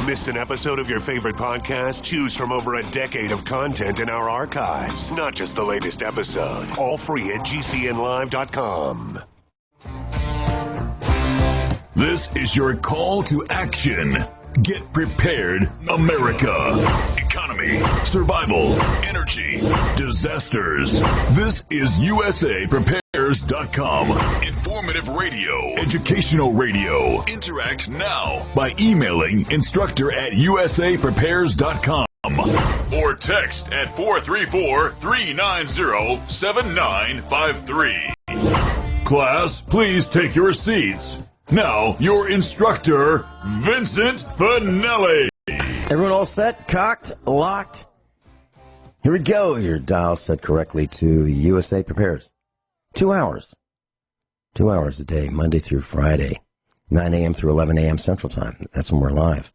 Missed an episode of your favorite podcast? Choose from over a decade of content in our archives, not just the latest episode. All free at GCNlive.com. This is your call to action. Get prepared, America. Economy, survival, energy, disasters. This is USAPrepares.com. Informative radio, educational radio. Interact now by emailing instructor@USAPrepares.com or text at 434-390-7953. Class, please take your seats. Now, your instructor, Vincent Finelli. Everyone all set? Cocked? Locked? Here we go. Your dial set correctly to USA Prepares. 2 hours. 2 hours a day, Monday through Friday, 9 a.m. through 11 a.m. Central Time. That's when we're live.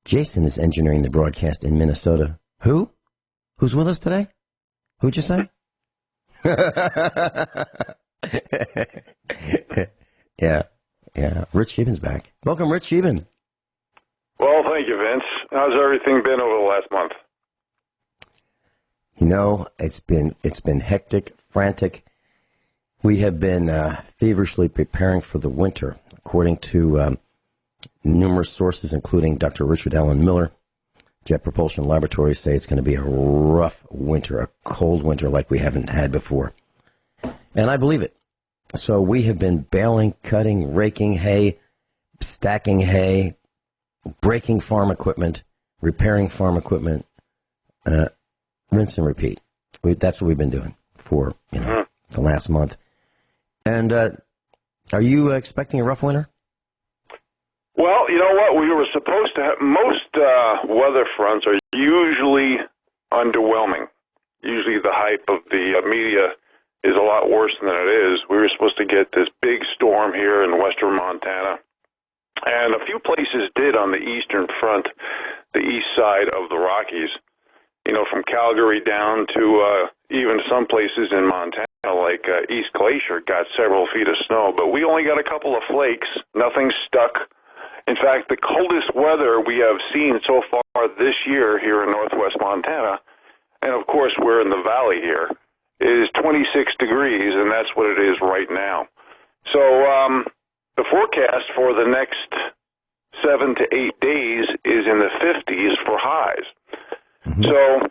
Jason is engineering the broadcast in Minnesota. Who? Who's with us today? Who'd you say? Yeah. Rich Scheben's back. Welcome, Rich Scheben. Well, thank you, Vince. How's everything been over the last month? You know, it's been hectic, frantic. We have been feverishly preparing for the winter, according to numerous sources, including Dr. Richard Allen Miller. Jet Propulsion Laboratories say it's going to be a rough winter, a cold winter like we haven't had before. And I believe it. So we have been baling, cutting, raking hay, stacking hay, breaking farm equipment, repairing farm equipment, rinse and repeat. That's what we've been doing for the last month. And are you expecting a rough winter? Well, you know what? We were supposed to have most weather fronts are usually underwhelming. Usually the hype of the media is a lot worse than it is. We were supposed to get this big storm here in western Montana, and a few places did on the eastern front, the east side of the Rockies, from Calgary down to even some places in Montana, like East Glacier, got several feet of snow, but we only got a couple of flakes. Nothing stuck. In fact, the coldest weather we have seen so far this year here in northwest Montana, and of course we're in the valley here, is 26 degrees, and that's what it is right now. So the forecast for the next 7 to 8 days is in the 50s for highs. Mm-hmm. So,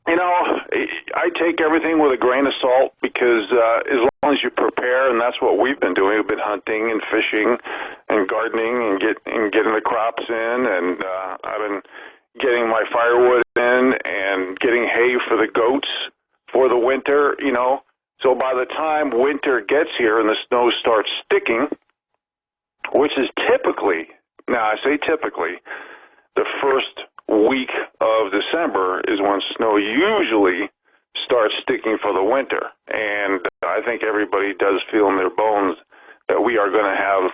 I take everything with a grain of salt because as long as you prepare, and that's what we've been doing, we've been hunting and fishing and gardening and getting the crops in, and I've been getting my firewood in and getting hay for the goats for the winter, So by the time winter gets here and the snow starts sticking, which is typically, now I say typically, the first week of December is when snow usually starts sticking for the winter. And I think everybody does feel in their bones that we are going to have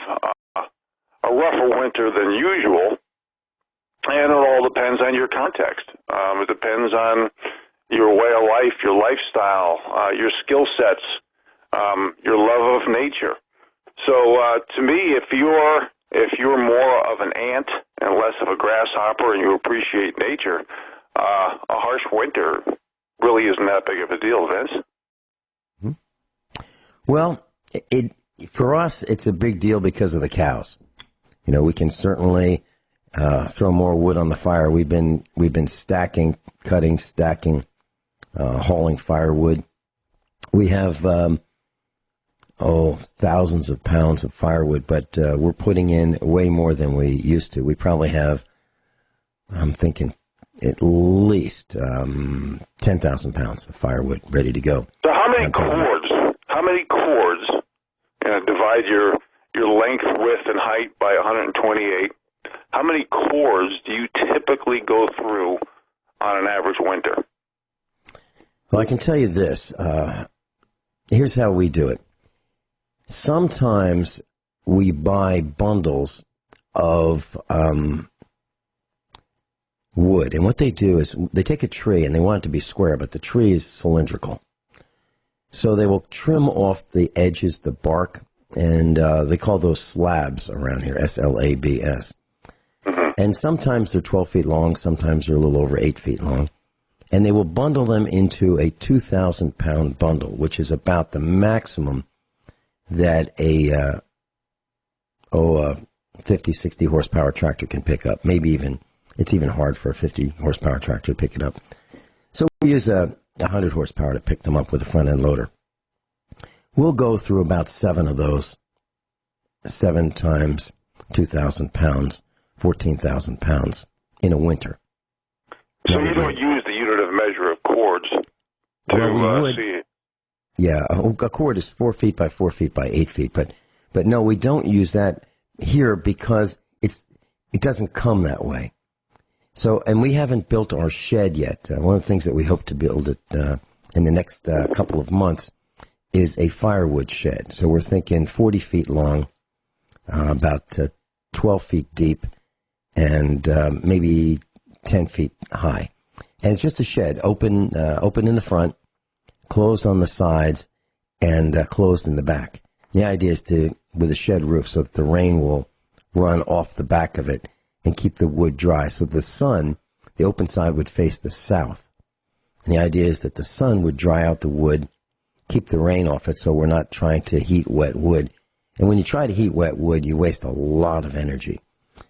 a rougher winter than usual. And it all depends on your context. It depends on your way of life, your lifestyle, your skill sets, your love of nature. So to me, if you're more of an ant and less of a grasshopper and you appreciate nature, a harsh winter really isn't that big of a deal, Vince. Mm-hmm. Well, for us, it's a big deal because of the cows. We can certainly throw more wood on the fire. We've been stacking, cutting, stacking, hauling firewood. We have thousands of pounds of firewood, but we're putting in way more than we used to. We probably have, I'm thinking, at least 10,000 pounds of firewood ready to go. So how many cords? Divide your length, width, and height by 128. How many cords do you typically go through on an average winter? Well, I can tell you this. Here's how we do it. Sometimes we buy bundles of wood, and what they do is they take a tree, and they want it to be square, but the tree is cylindrical. So they will trim off the edges, the bark, and they call those slabs around here, S-L-A-B-S. And sometimes they're 12 feet long, sometimes they're a little over 8 feet long. And they will bundle them into a 2,000-pound bundle, which is about the maximum that a 50, 60 horsepower tractor can pick up. Maybe even, it's even hard for a 50 horsepower tractor to pick it up. So we use a 100 horsepower to pick them up with a front end loader. We'll go through about 7 of those, 7 times 2,000 pounds, 14,000 pounds in a winter. So you don't use the unit of measure of cords to see it? Yeah, a cord is 4 feet by 4 feet by 8 feet, but no, we don't use that here because it doesn't come that way. So, and we haven't built our shed yet. One of the things that we hope to build in the next couple of months is a firewood shed. So we're thinking 40 feet long, about 12 feet deep, and maybe 10 feet high. And it's just a shed, open in the front, closed on the sides, and closed in the back. The idea is with a shed roof so that the rain will run off the back of it and keep the wood dry. So the sun, the open side would face the south. And the idea is that the sun would dry out the wood, keep the rain off it so we're not trying to heat wet wood. And when you try to heat wet wood, you waste a lot of energy.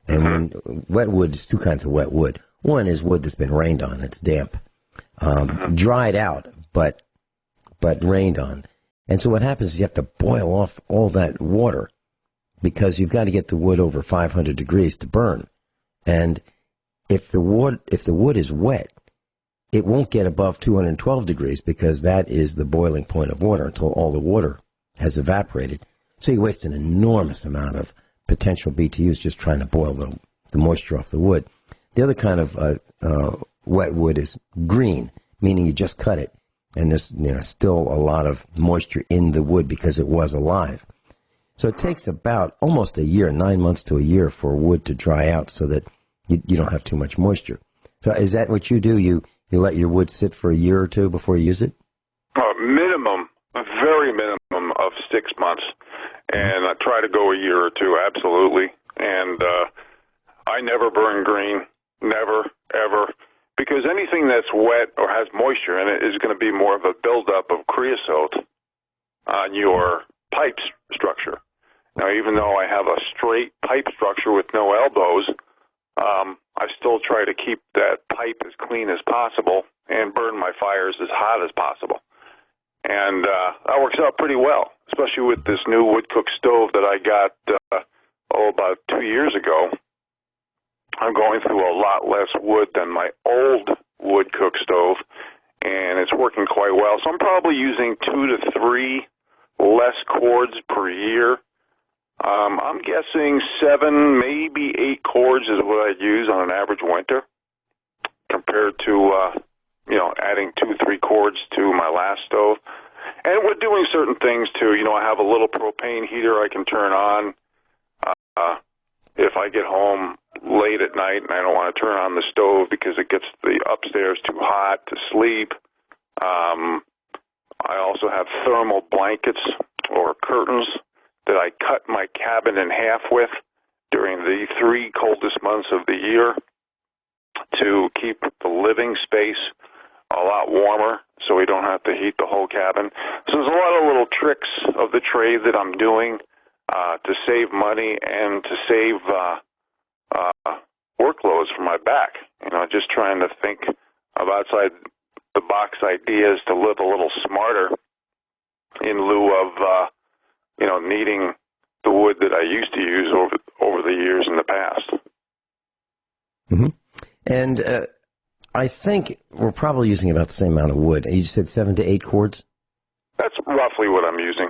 And when wet wood, there's 2 kinds of wet wood. One is wood that's been rained on. It's damp. Dried out, but rained on. And so what happens is you have to boil off all that water because you've got to get the wood over 500 degrees to burn. And if the wood is wet, it won't get above 212 degrees because that is the boiling point of water until all the water has evaporated. So you waste an enormous amount of potential BTUs just trying to boil the moisture off the wood. The other kind of wet wood is green, meaning you just cut it, and there's still a lot of moisture in the wood because it was alive. So it takes about almost a year, 9 months to a year for wood to dry out so that you don't have too much moisture. So is that what you do? You let your wood sit for a year or two before you use it? Minimum, a very minimum of 6 months. And I try to go a year or two, absolutely. And I never burn green, never, ever, because anything that's wet or has moisture in it is going to be more of a buildup of creosote on your pipe structure. Now, even though I have a straight pipe structure with no elbows, I still try to keep that pipe as clean as possible and burn my fires as hot as possible. And that works out pretty well, especially with this new wood cook stove that I got, about 2 years ago. I'm going through a lot less wood than my old wood cook stove, and it's working quite well. So I'm probably using 2 to 3 less cords per year. I'm guessing 7, maybe 8 cords is what I'd use on an average winter compared to, adding 2, 3 cords to my last stove. And we're doing certain things, too. I have a little propane heater I can turn on if I get home late at night and I don't want to turn on the stove because it gets the upstairs too hot to sleep. I also have thermal blankets or curtains that I cut my cabin in half with during the 3 coldest months of the year to keep the living space a lot warmer so we don't have to heat the whole cabin. So there's a lot of little tricks of the trade that I'm doing to save money and to save workloads for my back. Just trying to think of outside the box ideas to live a little smarter in lieu of needing the wood that I used to use over the years in the past. Mm-hmm. And I think we're probably using about the same amount of wood. You said 7 to 8 cords? That's roughly what I'm using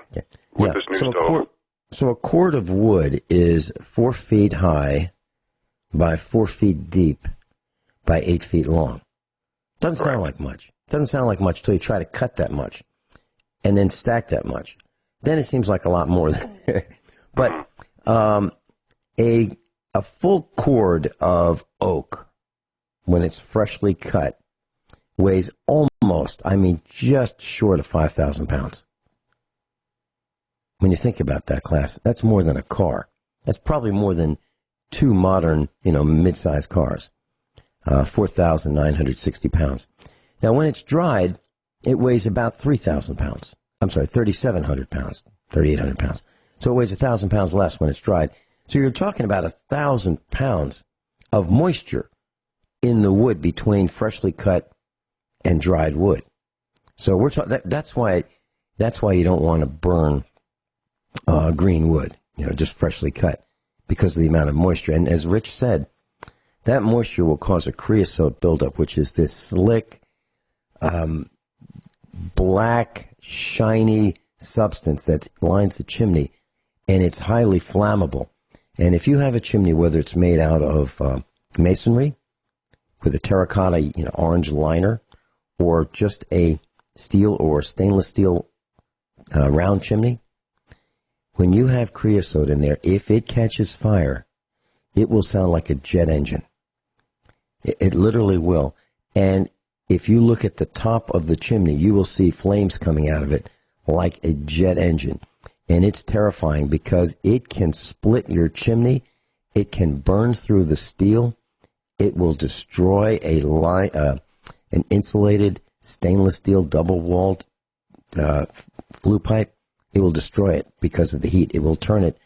with this new stove. So a cord of wood is 4 feet high by 4 feet deep by 8 feet long. Doesn't sound like much. Doesn't sound like much until you try to cut that much and then stack that much. Then it seems like a lot more. But a full cord of oak, when it's freshly cut, weighs just short of 5,000 pounds. When you think about that, class, that's more than a car. That's probably more than two modern, mid-sized cars, 4,960 pounds. Now, when it's dried, it weighs about 3,000 pounds. I'm sorry, 3,700 pounds, 3,800 pounds. So it weighs 1,000 pounds less when it's dried. So you're talking about 1,000 pounds of moisture in the wood between freshly cut and dried wood. So we're talking. That's why you don't want to burn green wood, just freshly cut, because of the amount of moisture. And as Rich said, that moisture will cause a creosote buildup, which is this slick, black, shiny substance that lines the chimney, and it's highly flammable. And if you have a chimney, whether it's made out of masonry with a terracotta, orange liner, or just a steel or stainless steel round chimney, when you have creosote in there, if it catches fire, it will sound like a jet engine. It literally will. And if you look at the top of the chimney, you will see flames coming out of it like a jet engine. And it's terrifying because it can split your chimney. It can burn through the steel. It will destroy an insulated stainless steel double-walled flue pipe. It will destroy it because of the heat. It will turn it.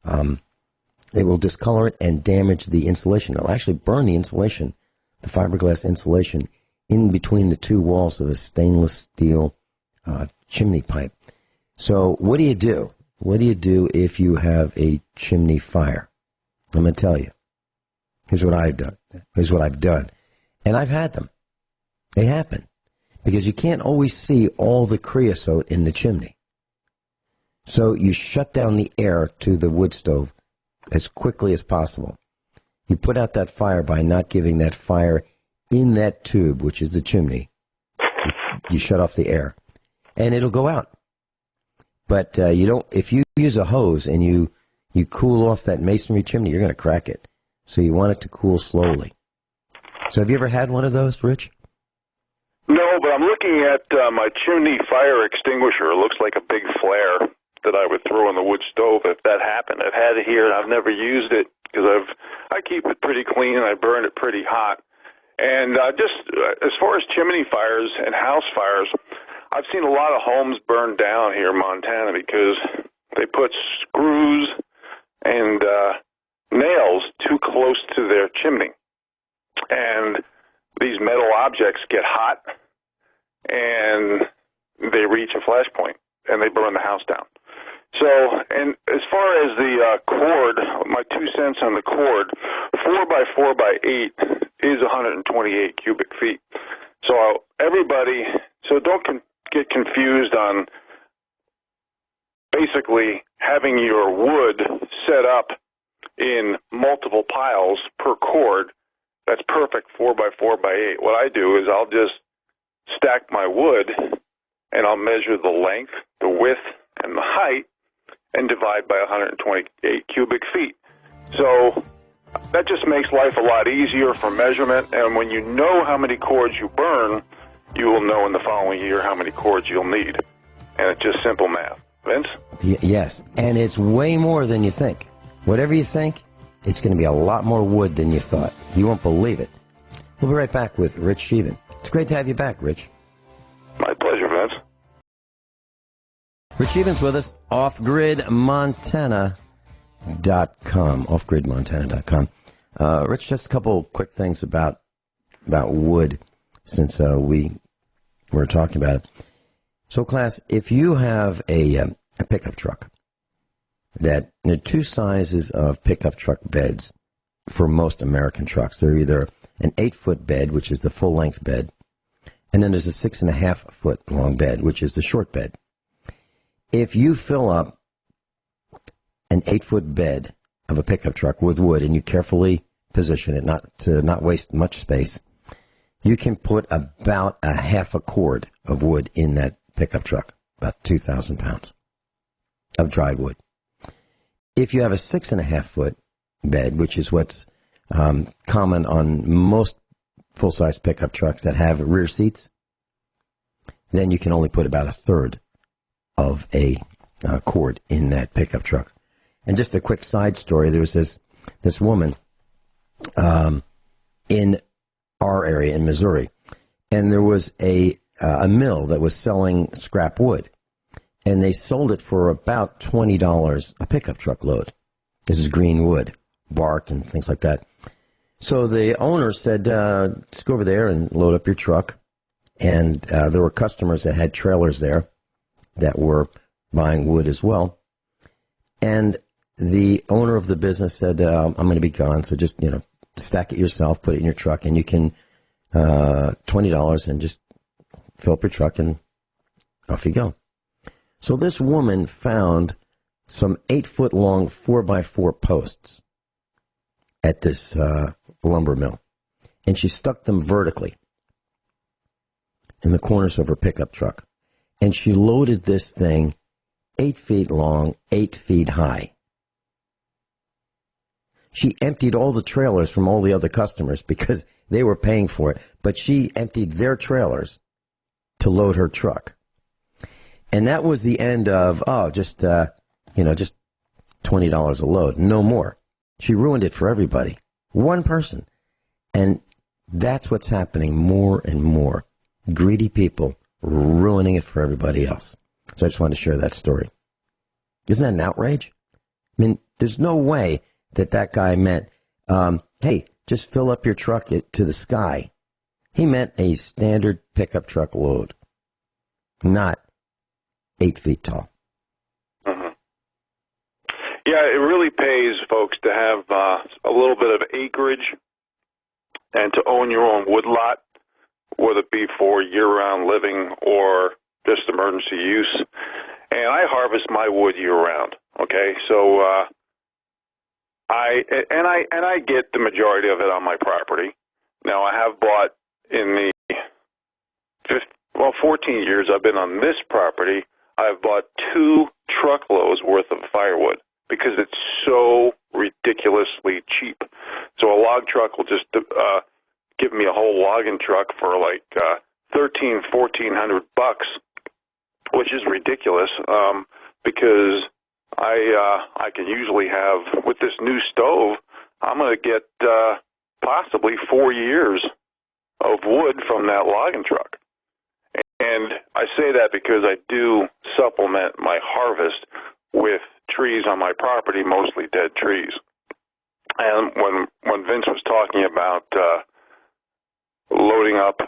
It will discolor it and damage the insulation. It'll actually burn the insulation, the fiberglass insulation, in between the two walls of a stainless steel chimney pipe. So what do you do? What do you do if you have a chimney fire? I'm going to tell you. Here's what I've done. Here's what I've done. And I've had them. They happen. Because you can't always see all the creosote in the chimney. So you shut down the air to the wood stove as quickly as possible. You put out that fire by not giving that fire in that tube, which is the chimney. You shut off the air. And it'll go out. But if you use a hose and you cool off that masonry chimney, you're going to crack it. So you want it to cool slowly. So have you ever had one of those, Rich? No, but I'm looking at my chimney fire extinguisher. It looks like a big flare that I would throw in the wood stove if that happened. I've had it here, and I've never used it because I keep it pretty clean, and I burn it pretty hot. And just as far as chimney fires and house fires, I've seen a lot of homes burned down here in Montana because they put screws and nails too close to their chimney. And these metal objects get hot, and they reach a flash point, and they burn the house down. So, and as far as the cord, my 2 cents on the cord, 4 by 4 by 8 is 128 cubic feet. So don't get confused on basically having your wood set up in multiple piles per cord. That's perfect, 4 by 4 by 8. What I do is I'll just stack my wood, and I'll measure the length, the width, and the height, and divide by 128 cubic feet. So that just makes life a lot easier for measurement, and when you know how many cords you burn, you will know in the following year how many cords you'll need. And it's just simple math. Vince? Yes, and it's way more than you think. Whatever you think, it's going to be a lot more wood than you thought. You won't believe it. We'll be right back with Rich Scheben. It's great to have you back, Rich. My pleasure, Vince. Rich Scheben's with us, offgridmontana.com, offgridmontana.com. Rich, just a couple quick things about wood, since we were talking about it. So, class, if you have a pickup truck, there are two sizes of pickup truck beds for most American trucks. They're either an 8-foot bed, which is the full-length bed, and then there's a 6.5-foot long bed, which is the short bed. If you fill up an 8-foot bed of a pickup truck with wood and you carefully position it not waste much space, you can put about a half a cord of wood in that pickup truck, about 2,000 pounds of dried wood. If you have a 6.5-foot bed, which is what's common on most full-size pickup trucks that have rear seats, then you can only put about a third of a cord in that pickup truck. And just a quick side story, there was this this woman in our area in Missouri, and there was a mill that was selling scrap wood, and they sold it for about $20 a pickup truck load. This is green wood, bark and things like that. So the owner said, just go over there and load up your truck. And there were customers that had trailers there that were buying wood as well. And the owner of the business said, I'm going to be gone, so just, stack it yourself, put it in your truck, and you can, $20 and just fill up your truck and off you go. So this woman found some 8-foot-long 4x4 posts at this lumber mill, and she stuck them vertically in the corners of her pickup truck, and she loaded this thing 8 feet long, 8 feet high. She emptied all the trailers from all the other customers because they were paying for it, but she emptied their trailers to load her truck. And that was the end of, just $20 a load, no more. She ruined it for everybody. One person. And that's what's happening more and more. Greedy people ruining it for everybody else. So I just wanted to share that story. Isn't that an outrage? I mean, there's no way that guy meant, hey, just fill up your truck to the sky. He meant a standard pickup truck load, not 8 feet tall. Mm-hmm. Yeah, it really pays, folks, to have a little bit of acreage and to own your own woodlot, whether it be for year-round living or just emergency use. And I harvest my wood year-round. Okay, so I get the majority of it on my property. Now I have bought in the 14 years I've been on this property, I've bought 2 truckloads worth of firewood because it's so ridiculously cheap. So a log truck will just give me a whole logging truck for like $1,400 bucks, which is ridiculous because I can usually have, with this new stove, I'm going to get possibly 4 years of wood from that logging truck. And I say that because I do supplement my harvest with trees on my property, mostly dead trees. And when Vince was talking about loading up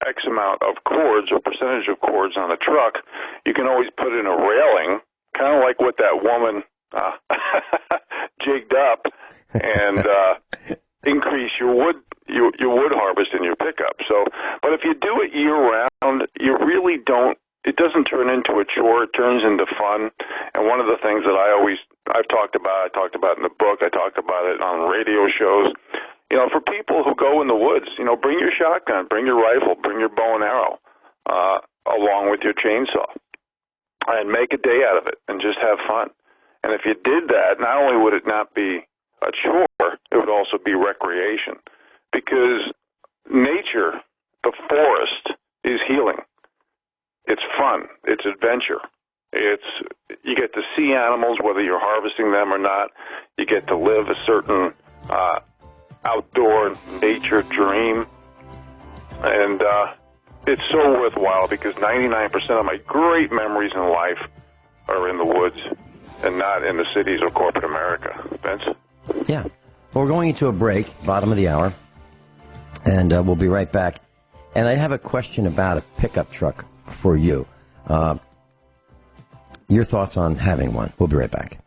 X amount of cords or percentage of cords on a truck, you can always put in a railing, kind of like what that woman jigged up, and increase your wood harvest in your pickup. So, but if you do it year round, you really don't. It doesn't turn into a chore. It turns into fun. And one of the things that I talked about in the book, I talked about it on radio shows. For people who go in the woods, bring your shotgun, bring your rifle, bring your bow and arrow, along with your chainsaw, and make a day out of it and just have fun. And if you did that, not only would it not be a chore, it would also be recreation, because nature, the forest, is healing. It's fun. It's adventure. You get to see animals, whether you're harvesting them or not. You get to live a certain outdoor nature dream, and it's so worthwhile because 99% of my great memories in life are in the woods and not in the cities of corporate America. Vince? Yeah. Well, we're going into a break, bottom of the hour, and we'll be right back. And I have a question about a pickup truck for you. Your thoughts on having one. We'll be right back.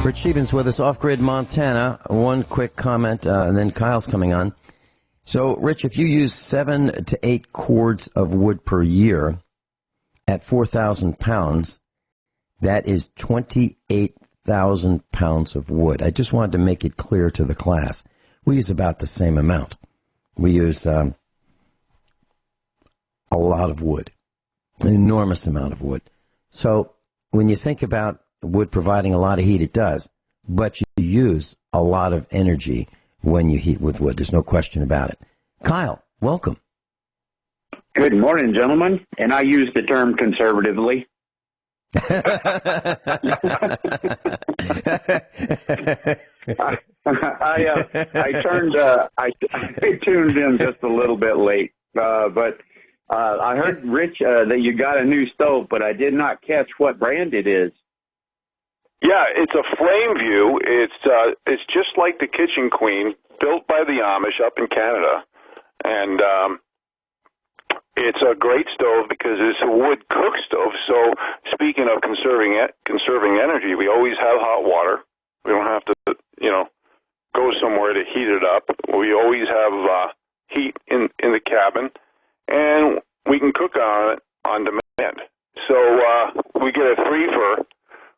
Rich Scheben's with us, Off-Grid Montana. One quick comment, and then Kyle's coming on. So, Rich, if you use 7 to 8 cords of wood per year at 4,000 pounds, that is 28,000 pounds of wood. I just wanted to make it clear to the class. We use about the same amount. We use a lot of wood, an enormous amount of wood. So when you think about wood providing a lot of heat, it does, but you use a lot of energy when you heat with wood. There's no question about it. Kyle, welcome. Good morning, gentlemen. And I use the term conservatively. I tuned in just a little bit late, but I heard, Rich, that you got a new stove, but I did not catch what brand it is. Yeah, it's a Flame View. It's just like the Kitchen Queen, built by the Amish up in Canada, and it's a great stove because it's a wood cook stove. So speaking of conserving energy, we always have hot water. We don't have to, go somewhere to heat it up. We always have heat in the cabin, and we can cook on it on demand. So we get a 3-for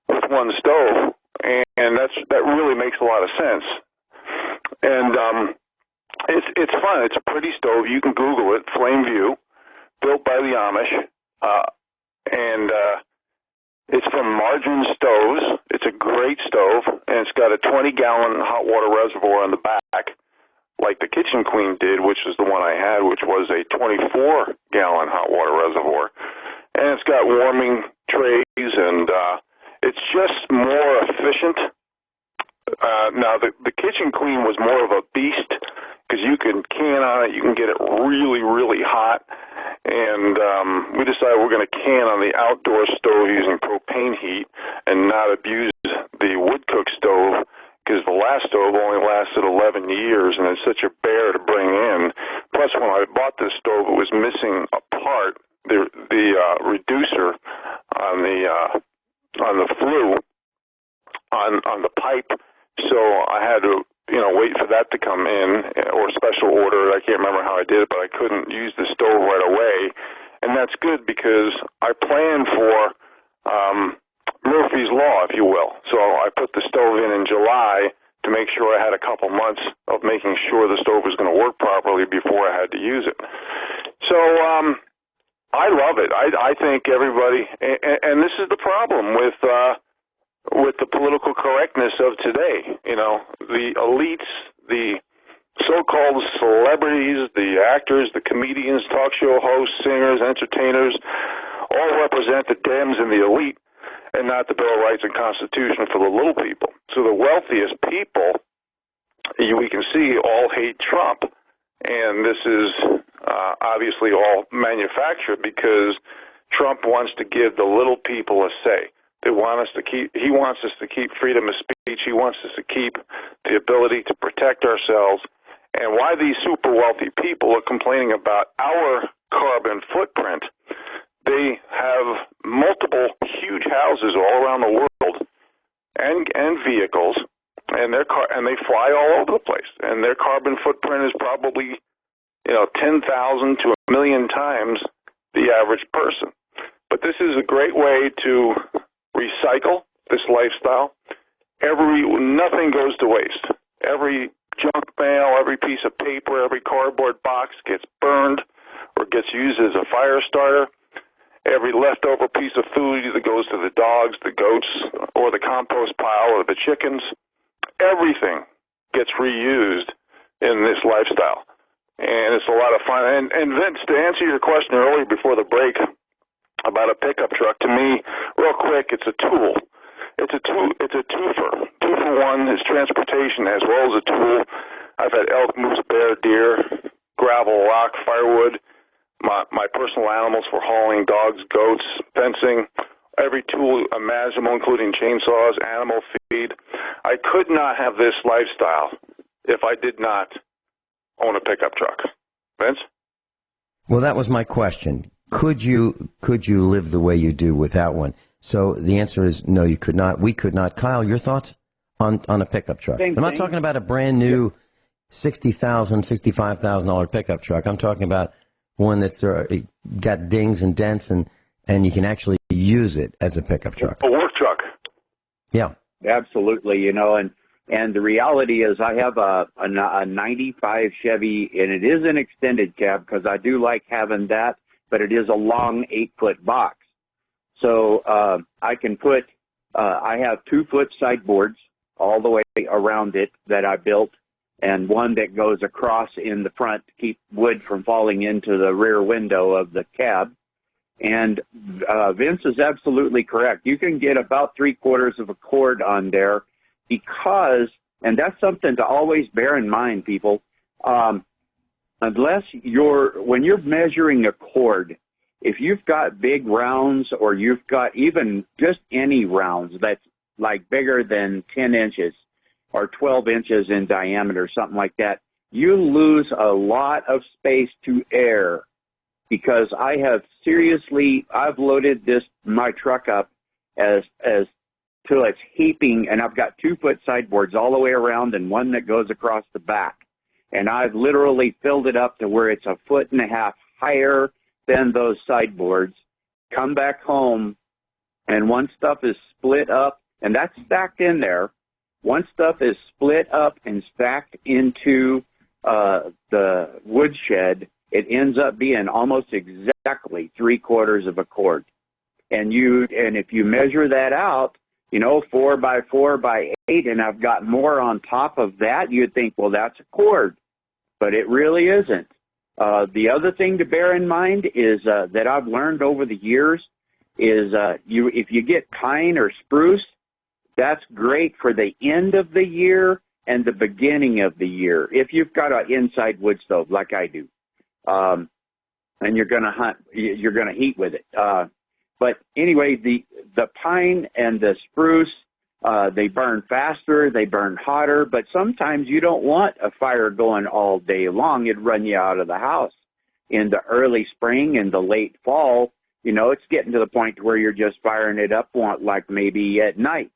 with one stove, and that really makes a lot of sense. And it's fun. It's a pretty stove. You can Google it, Flame View, built by the Amish, and it's from Margin Stoves. It's a great stove, and it's got a 20-gallon hot water reservoir on the back, like the Kitchen Queen did, which is the one I had, which was a 24-gallon hot water reservoir. And it's got warming trays, and it's just more efficient. Now, the Kitchen Queen was more of a beast because you can can on it. You can get it really, really hot. And we decided we're going to can on the outdoor stove using propane heat and not abuse the wood cook stove, because the last stove only lasted 11 years, and it's such a bear to bring in. Plus, when I bought this stove, it was missing a part, the reducer on the flue on the pipe. So I had to wait for that to come in, or special order. I can't remember how I did it, but I couldn't use the stove right away. And that's good because I planned for Murphy's Law, if you will. So I put the stove in July to make sure I had a couple months of making sure the stove was going to work properly before I had to use it. So I love it. I think everybody, and this is the problem with the political correctness of today. The elites, the so-called celebrities, the actors, the comedians, talk show hosts, singers, entertainers, all represent the Dems and the elite, and not the Bill of Rights and Constitution for the little people. So the wealthiest people, we can see, all hate Trump, and this is obviously all manufactured because Trump wants to give the little people a say. He wants us to keep freedom of speech. He wants us to keep the ability to protect ourselves. And why these super wealthy people are complaining about our carbon footprint? They have multiple huge houses all around the world and vehicles, and they fly all over the place. And their carbon footprint is probably 10,000 to 1 million times the average person. But this is a great way to recycle this lifestyle. Nothing goes to waste. Every junk mail, every piece of paper, every cardboard box gets burned or gets used as a fire starter. Every leftover piece of food either goes to the dogs, the goats, or the compost pile, or the chickens. Everything gets reused in this lifestyle. And it's a lot of fun. And Vince, to answer your question earlier before the break about a pickup truck, to me, real quick, it's a tool. It's a twofer. 2-for-1 is transportation as well as a tool. I've had elk, moose, bear, deer, gravel, rock, firewood, my personal animals for hauling dogs, goats, fencing, every tool imaginable, including chainsaws, animal feed. I could not have this lifestyle if I did not own a pickup truck. Vince? Well, that was my question. Could you live the way you do without one? So the answer is no, you could not. We could not. Kyle, your thoughts on a pickup truck? I'm not talking about a brand new $60,000, $65,000 pickup truck. I'm talking about one that's got dings and dents and you can actually use it as a pickup truck. A work truck. Yeah. Absolutely, and the reality is I have a 95 Chevy, and it is an extended cab because I do like having that, but it is a long 8-foot box. So I can put, I have 2-foot sideboards all the way around it that I built, and one that goes across in the front to keep wood from falling into the rear window of the cab. And Vince is absolutely correct. You can get about 3/4 of a cord on there because, and that's something to always bear in mind, people, when you're measuring a cord, if you've got big rounds or you've got even just any rounds that's like bigger than 10 inches or 12 inches in diameter, something like that, you lose a lot of space to air. Because I've loaded my truck up as till it's heaping, and I've got 2-foot sideboards all the way around and one that goes across the back. And I've literally filled it up to where it's 1.5 feet higher than those sideboards. Come back home, and one stuff is split up, and that's stacked in there. One stuff is split up and stacked into the woodshed. It ends up being almost exactly 3/4 of a cord. And if you measure that out, 4 by 4 by 8, and I've got more on top of that, you'd think, well, that's a cord. But it really isn't. The other thing to bear in mind is that I've learned over the years is if you get pine or spruce, that's great for the end of the year and the beginning of the year. If you've got an inside wood stove like I do. And you're going to heat with it. But anyway, the pine and the spruce, they burn faster, they burn hotter, but sometimes you don't want a fire going all day long. It'd run you out of the house. In the early spring and the late fall, it's getting to the point where you're just firing it up like maybe at night.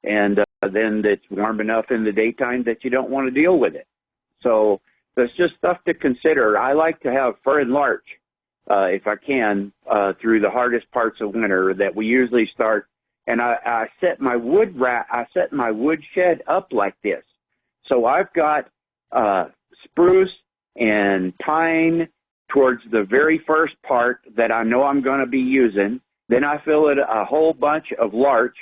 And then it's warm enough in the daytime that you don't want to deal with it. So there's just stuff to consider. I like to have fir and larch, if I can, through the hardest parts of winter that we usually start. And I set my wood shed up like this. So I've got spruce and pine towards the very first part that I know I'm going to be using. Then I fill it a whole bunch of larch,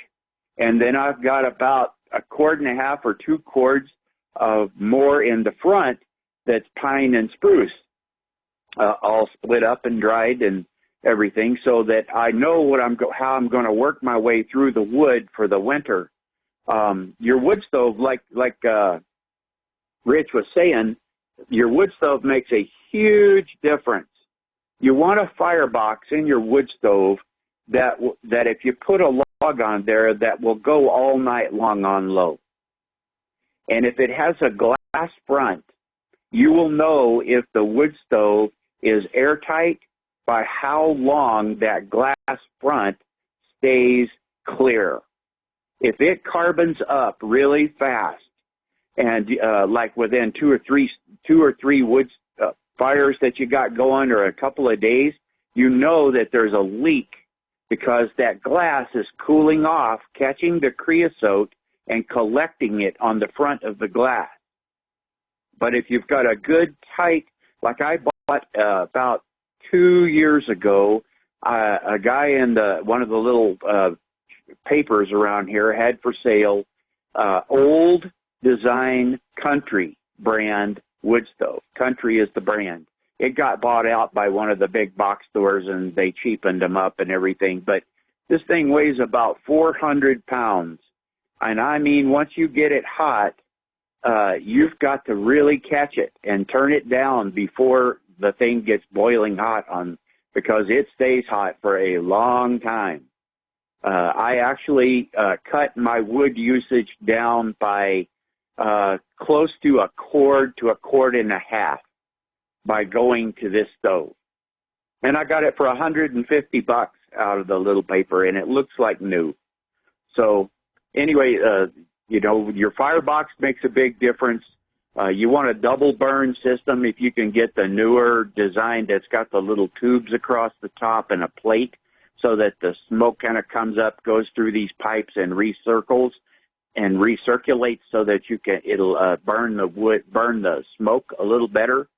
and then I've got about 1.5 cords or 2 cords of more in the front. That's pine and spruce, all split up and dried and everything, so that I know how I'm going to work my way through the wood for the winter. Your wood stove, like Rich was saying, your wood stove makes a huge difference. You want a firebox in your wood stove that if you put a log on there, that will go all night long on low. And if it has a glass front, you will know if the wood stove is airtight by how long that glass front stays clear. If it carbons up really fast, and like within two or three wood fires that you got going, or a couple of days, you know that there's a leak because that glass is cooling off, catching the creosote and collecting it on the front of the glass. But if you've got a good tight, like I bought about 2 years ago, a guy in one of the little papers around here had for sale old design Country brand wood stove. Country is the brand. It got bought out by one of the big box stores, and they cheapened them up and everything. But this thing weighs about 400 pounds. And I mean, once you get it hot, you've got to really catch it and turn it down before the thing gets boiling hot because it stays hot for a long time. I actually cut my wood usage down by close to 1 to 1.5 cords by going to this stove. And I got it for $150 out of the little paper, and it looks like new. So anyway, your firebox makes a big difference. You want a double burn system if you can get the newer design that's got the little tubes across the top and a plate so that the smoke kind of comes up, goes through these pipes and recirculates so that it'll burn the smoke a little better.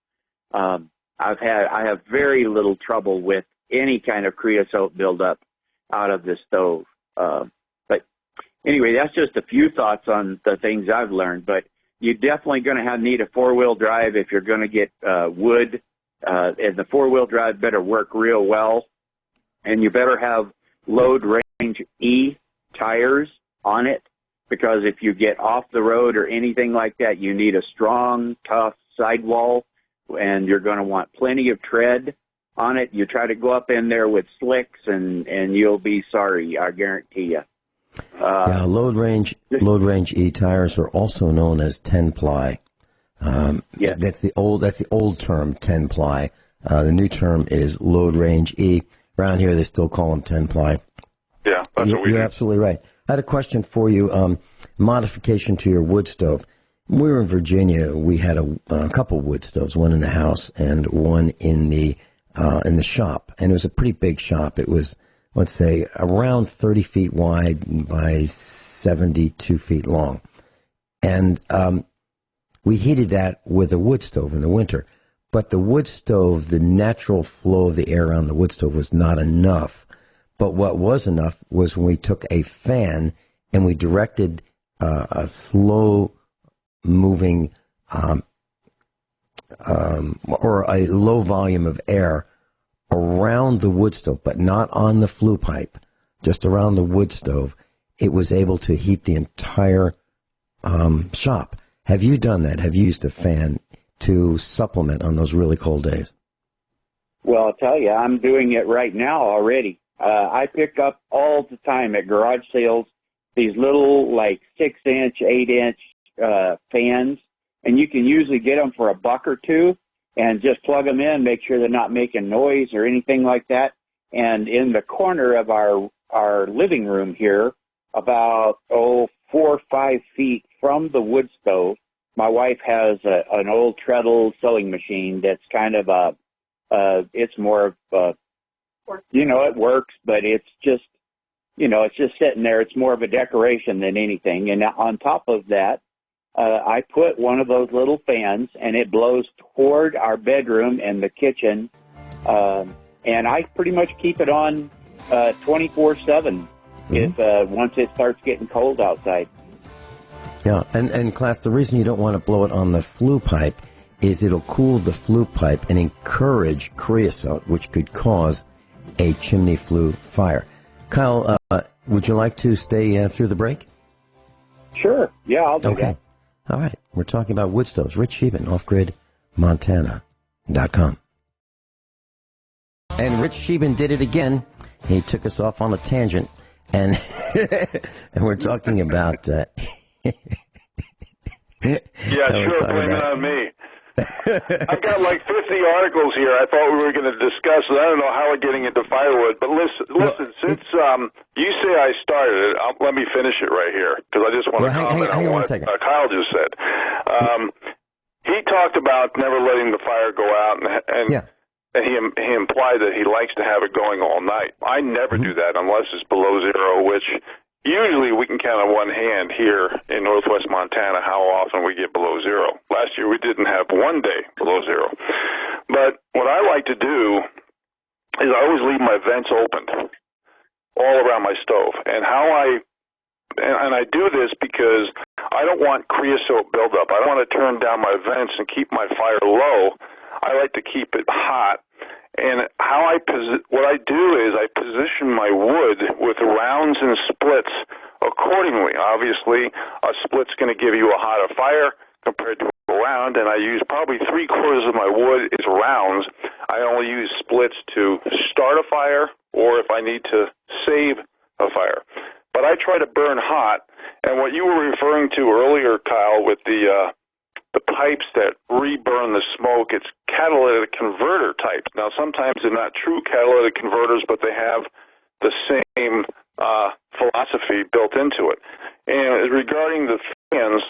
I have very little trouble with any kind of creosote buildup out of the stove. But anyway, that's just a few thoughts on the things I've learned. But you're definitely going to need a 4-wheel drive if you're going to get wood. And the 4-wheel drive better work real well. and you better have load range E tires on it, because if you get off the road or anything like that, you need a strong, tough sidewall, and you're going to want plenty of tread on it. You try to go up in there with slicks, and you'll be sorry, I guarantee you. Yeah, load range E tires are also known as 10-ply. Yeah. That's the old term, 10-ply. The new term is load range E. Around here, they still call them 10-ply. Yeah, that's what we do. You're absolutely right. I had a question for you. Modification to your wood stove. When we were in Virginia, we had a couple wood stoves, one in the house and one in the shop. And it was a pretty big shop. It was, let's say, around 30 feet wide by 72 feet long. And we heated that with a wood stove in the winter. But the wood stove, the natural flow of the air around the wood stove was not enough. But what was enough was when we took a fan and we directed a slow-moving or a low volume of air around the wood stove, but not on the flue pipe, just around the wood stove, it was able to heat the entire shop. Have you done that? Have you used a fan to supplement on those really cold days? Well, I'll tell you, I'm doing it right now already. I pick up all the time at garage sales these little, like, 6-inch, 8-inch fans, and you can usually get them for $1 or $2, and just plug them in, make sure they're not making noise or anything like that. And in the corner of our living room here, about 4 or 5 feet from the wood stove, my wife has an old treadle sewing machine that's kind of it's more of it works, but it's just, it's just sitting there. It's more of a decoration than anything. And on top of that, I put one of those little fans, and it blows toward our bedroom and the kitchen. And I pretty much keep it on 24/7 if once it starts getting cold outside. Yeah, and class, the reason you don't want to blow it on the flue pipe is it'll cool the flue pipe and encourage creosote, which could cause a chimney flue fire. Kyle, would you like to stay through the break? Sure. Yeah, I'll do that. All right. We're talking about wood stoves. Rich Scheben, offgridmontana.com. And Rich Scheben did it again. He took us off on a tangent, and and we're talking about... Yeah, sure, blame it on me. I've got like 50 articles here I thought we were going to discuss, and I don't know how we're getting into firewood. But listen, since you say I started it, let me finish it right here, because I just want to comment on what Kyle just said. He talked about never letting the fire go out, and he implied that he likes to have it going all night. I never do that unless it's below zero, which... Usually we can count on one hand here in northwest Montana how often we get below zero. Last year we didn't have one day below zero. But what I like to do is I always leave my vents open all around my stove. And I do this because I don't want creosote buildup. I don't want to turn down my vents and keep my fire low. I like to keep it hot. And what I do is I position my wood with rounds and splits accordingly. Obviously, a split's going to give you a hotter fire compared to a round, and I use probably 3/4 of my wood is rounds. I only use splits to start a fire or if I need to save a fire. But I try to burn hot, and what you were referring to earlier, Kyle, with the pipes that reburn the smoke, it's catalytic converter types. Now, sometimes they're not true catalytic converters, but they have the same philosophy built into it. And regarding the fans,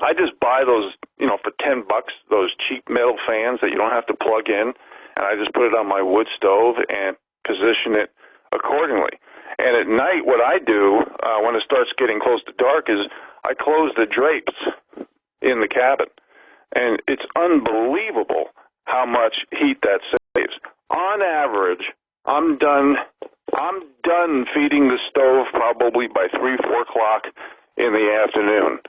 I just buy those, for $10, those cheap metal fans that you don't have to plug in, and I just put it on my wood stove and position it accordingly. And at night, what I do when it starts getting close to dark is I close the drapes in the cabin. And it's unbelievable how much heat that saves. On average, I'm done feeding the stove probably by 3-4 o'clock in the afternoon.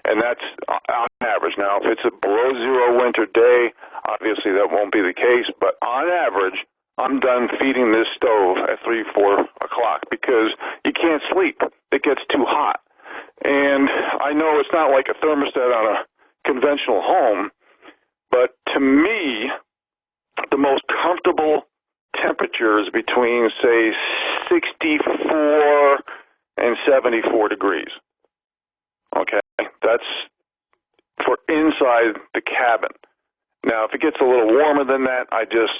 And that's on average. Now, if it's a below zero winter day, obviously that won't be the case. But on average, I'm done feeding this stove at 3, 4 o'clock because you can't sleep. It gets too hot. And I know it's not like a thermostat on a conventional home, but to me, the most comfortable temperature is between, say, 64 and 74 degrees. Okay? That's for inside the cabin. Now, if it gets a little warmer than that, I just,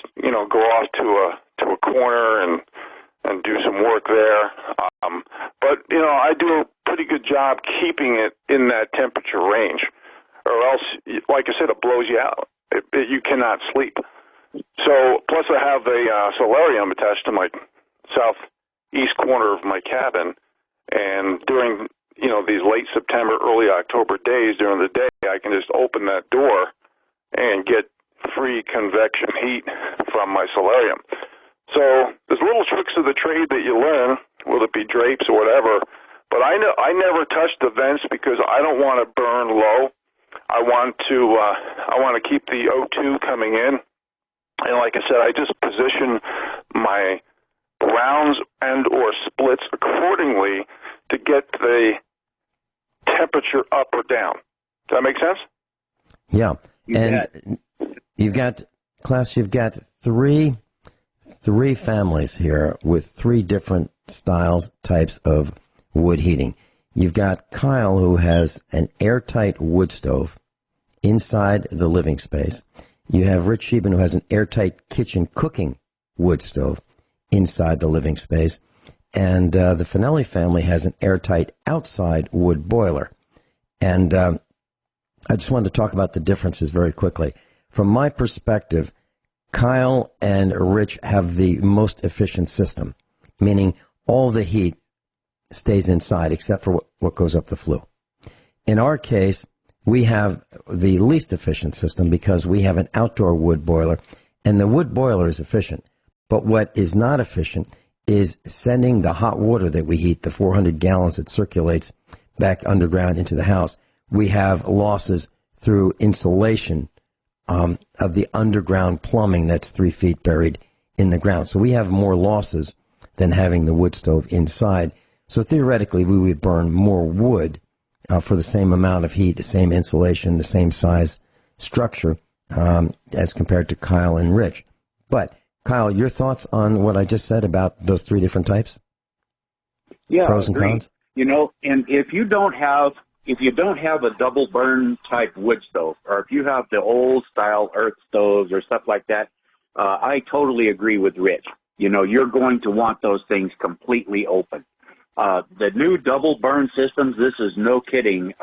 go off to a corner and do some work there. But I do a pretty good job keeping it in that temperature range, or else, like I said, it blows you out. You cannot sleep. So, plus I have a solarium attached to my southeast corner of my cabin, and during these late September, early October days during the day, I can just open that door and get free convection heat from my solarium. So there's little tricks of the trade that you learn, whether it be drapes or whatever. But I never touch the vents because I don't want to burn low. I want to keep the O2 coming in, and like I said, I just position my rounds and or splits accordingly to get the temperature up or down. Does that make sense? Yeah. And you've got three families here with three different styles, types of wood heating. You've got Kyle, who has an airtight wood stove inside the living space. You have Rich Scheben, who has an airtight kitchen cooking wood stove inside the living space. And the Finelli family has an airtight outside wood boiler. And I just wanted to talk about the differences very quickly. From my perspective, Kyle and Rich have the most efficient system, meaning all the heat stays inside except for what goes up the flue. In our case, we have the least efficient system because we have an outdoor wood boiler, and the wood boiler is efficient. But what is not efficient is sending the hot water that we heat, the 400 gallons that circulates back underground into the house. We have losses through insulation of the underground plumbing that's 3 feet buried in the ground. So we have more losses than having the wood stove inside. So theoretically, we would burn more wood for the same amount of heat, the same insulation, the same size structure as compared to Kyle and Rich. But, Kyle, your thoughts on what I just said about those three different types? Yeah, pros and cons? And if you don't have a double burn type wood stove, or if you have the old style earth stoves or stuff like that, I totally agree with Rich. You're going to want those things completely open. The new double burn systems, this is no kidding.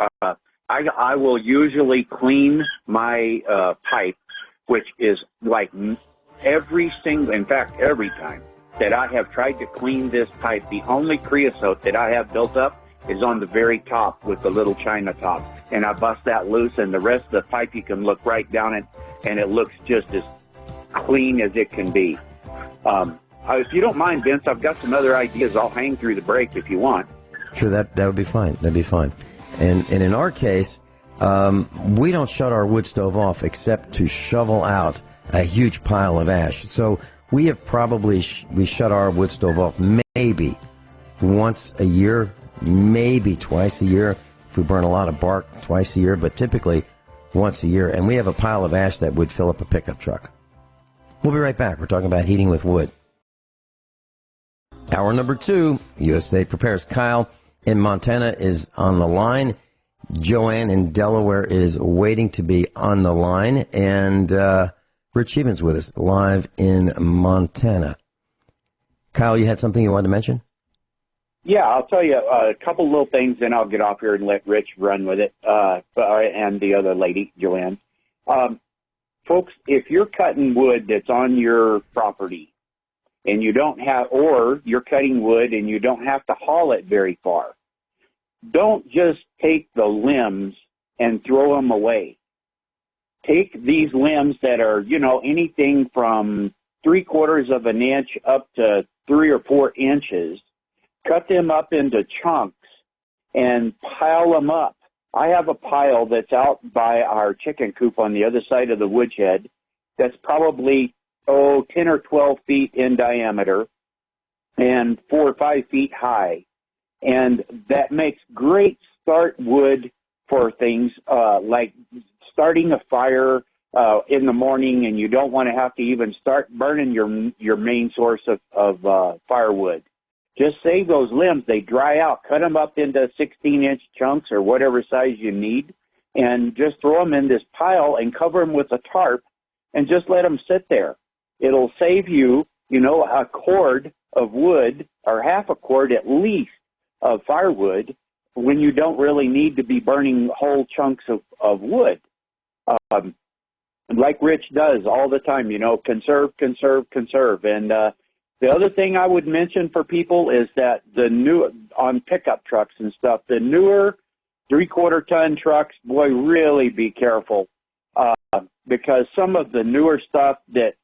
I will usually clean my pipe, which is like every time that I have tried to clean this pipe, the only creosote that I have built up is on the very top with the little china top. And I bust that loose, and the rest of the pipe, you can look right down it, and it looks just as clean as it can be. If you don't mind, Vince, I've got some other ideas. I'll hang through the break if you want. Sure, that would be fine. That'd be fine. And in our case, we don't shut our wood stove off except to shovel out a huge pile of ash. So we have probably we shut our wood stove off maybe once a year, maybe twice a year. If we burn a lot of bark, twice a year, but typically once a year. And we have a pile of ash that would fill up a pickup truck. We'll be right back. We're talking about heating with wood. Hour number 2, USA Prepares. Kyle in Montana is on the line. Joanne in Delaware is waiting to be on the line. And Rich Scheben's with us live in Montana. Kyle, you had something you wanted to mention? Yeah, I'll tell you a couple little things, then I'll get off here and let Rich run with it, and the other lady, Joanne. Folks, if you're cutting wood that's on your property, and you don't have, or you're cutting wood and you don't have to haul it very far, don't just take the limbs and throw them away. Take these limbs that are, anything from 3/4 of an inch up to 3 or 4 inches, cut them up into chunks and pile them up. I have a pile that's out by our chicken coop on the other side of the woodshed that's probably 10 or 12 feet in diameter and 4 or 5 feet high. And that makes great start wood for things like starting a fire in the morning, and you don't want to have to even start burning your main source of firewood. Just save those limbs. They dry out. Cut them up into 16-inch chunks or whatever size you need, and just throw them in this pile and cover them with a tarp and just let them sit there. It'll save you, a cord of wood or half a cord at least of firewood when you don't really need to be burning whole chunks of wood. Like Rich does all the time, conserve, conserve, conserve. And the other thing I would mention for people is that on pickup trucks and stuff, the newer 3/4 ton trucks, boy, really be careful. Because some of the newer stuff that's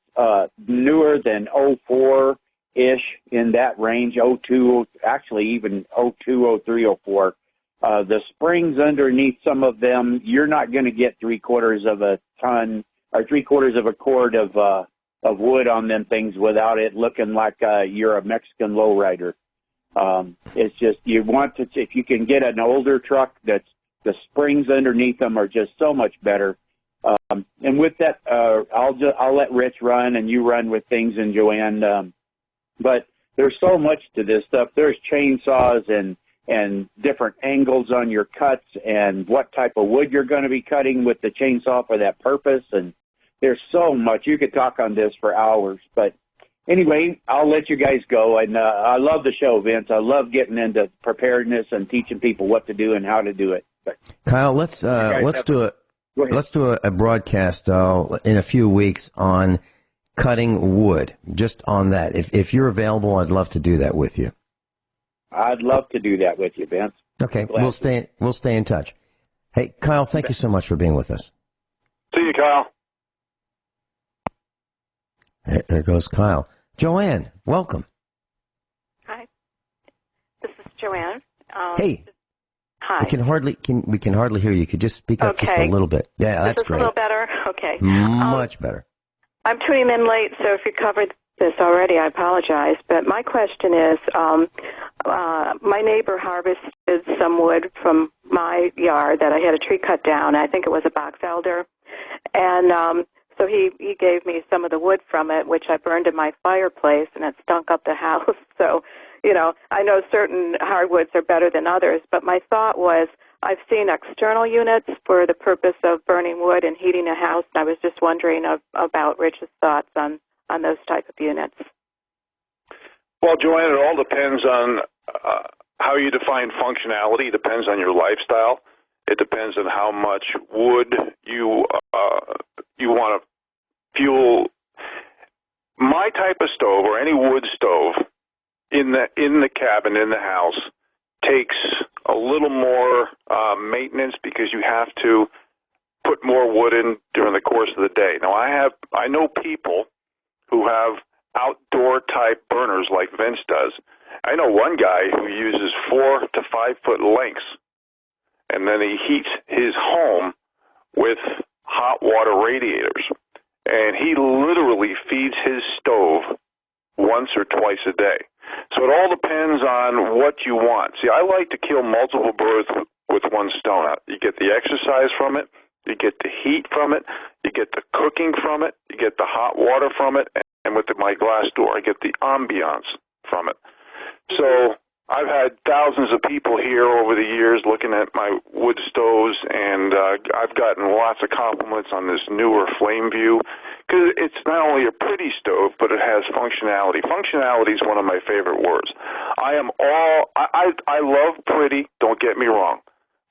newer than 04-ish in that range, 02, actually even 02, 03, 04, the springs underneath some of them, you're not going to get 3/4 of a ton or 3/4 of a cord of wood on them things without it looking like you're a Mexican lowrider. It's just, you want to, if you can get an older truck that's the springs underneath them are just so much better. And with that, I'll let Rich run and you run with things, and Joanne. But there's so much to this stuff. There's chainsaws and different angles on your cuts and what type of wood you're going to be cutting with the chainsaw for that purpose. And there's so much. You could talk on this for hours. But anyway, I'll let you guys go. And I love the show, Vince. I love getting into preparedness and teaching people what to do and how to do it. But Kyle, let's do a broadcast in a few weeks on cutting wood, just on that. If you're available, I'd love to do that with you. I'd love to do that with you, Vince. Okay, we'll stay in touch. Hey, Kyle, thank you so much for being with us. See you, Kyle. There goes Kyle. Joanne, welcome. Hi, this is Joanne. Hey. Hi. We can hardly hear you. Could you just speak up just a little bit? Yeah, that's great. Is this a little better? Okay. Much better. I'm tuning in late, so if you covered this already, I apologize. But my question is, my neighbor harvested some wood from my yard that I had a tree cut down. I think it was a box elder. And so he gave me some of the wood from it, which I burned in my fireplace, and it stunk up the house. So, I know certain hardwoods are better than others, but my thought was I've seen external units for the purpose of burning wood and heating a house, and I was just wondering about Rich's thoughts on those type of units. Well, Joanne, it all depends on how you define functionality. It depends on your lifestyle. It depends on how much wood you want to fuel. My type of stove, or any wood stove, in the cabin, in the house, takes a little more maintenance because you have to put more wood in during the course of the day. Now, I know people who have outdoor type burners like Vince does. I know one guy who uses 4 to 5 foot lengths, and then he heats his home with hot water radiators, and he literally feeds his stove once or twice a day. So it all depends on what you want. See, I like to kill multiple birds with one stone. You get the exercise from it, you get the heat from it, you get the cooking from it, you get the hot water from it, and with my glass door, I get the ambiance from it. So I've had thousands of people here over the years looking at my wood stoves, and I've gotten lots of compliments on this newer Flame View, because it's not only a pretty stove, but it has functionality. Functionality is one of my favorite words. I love pretty, don't get me wrong,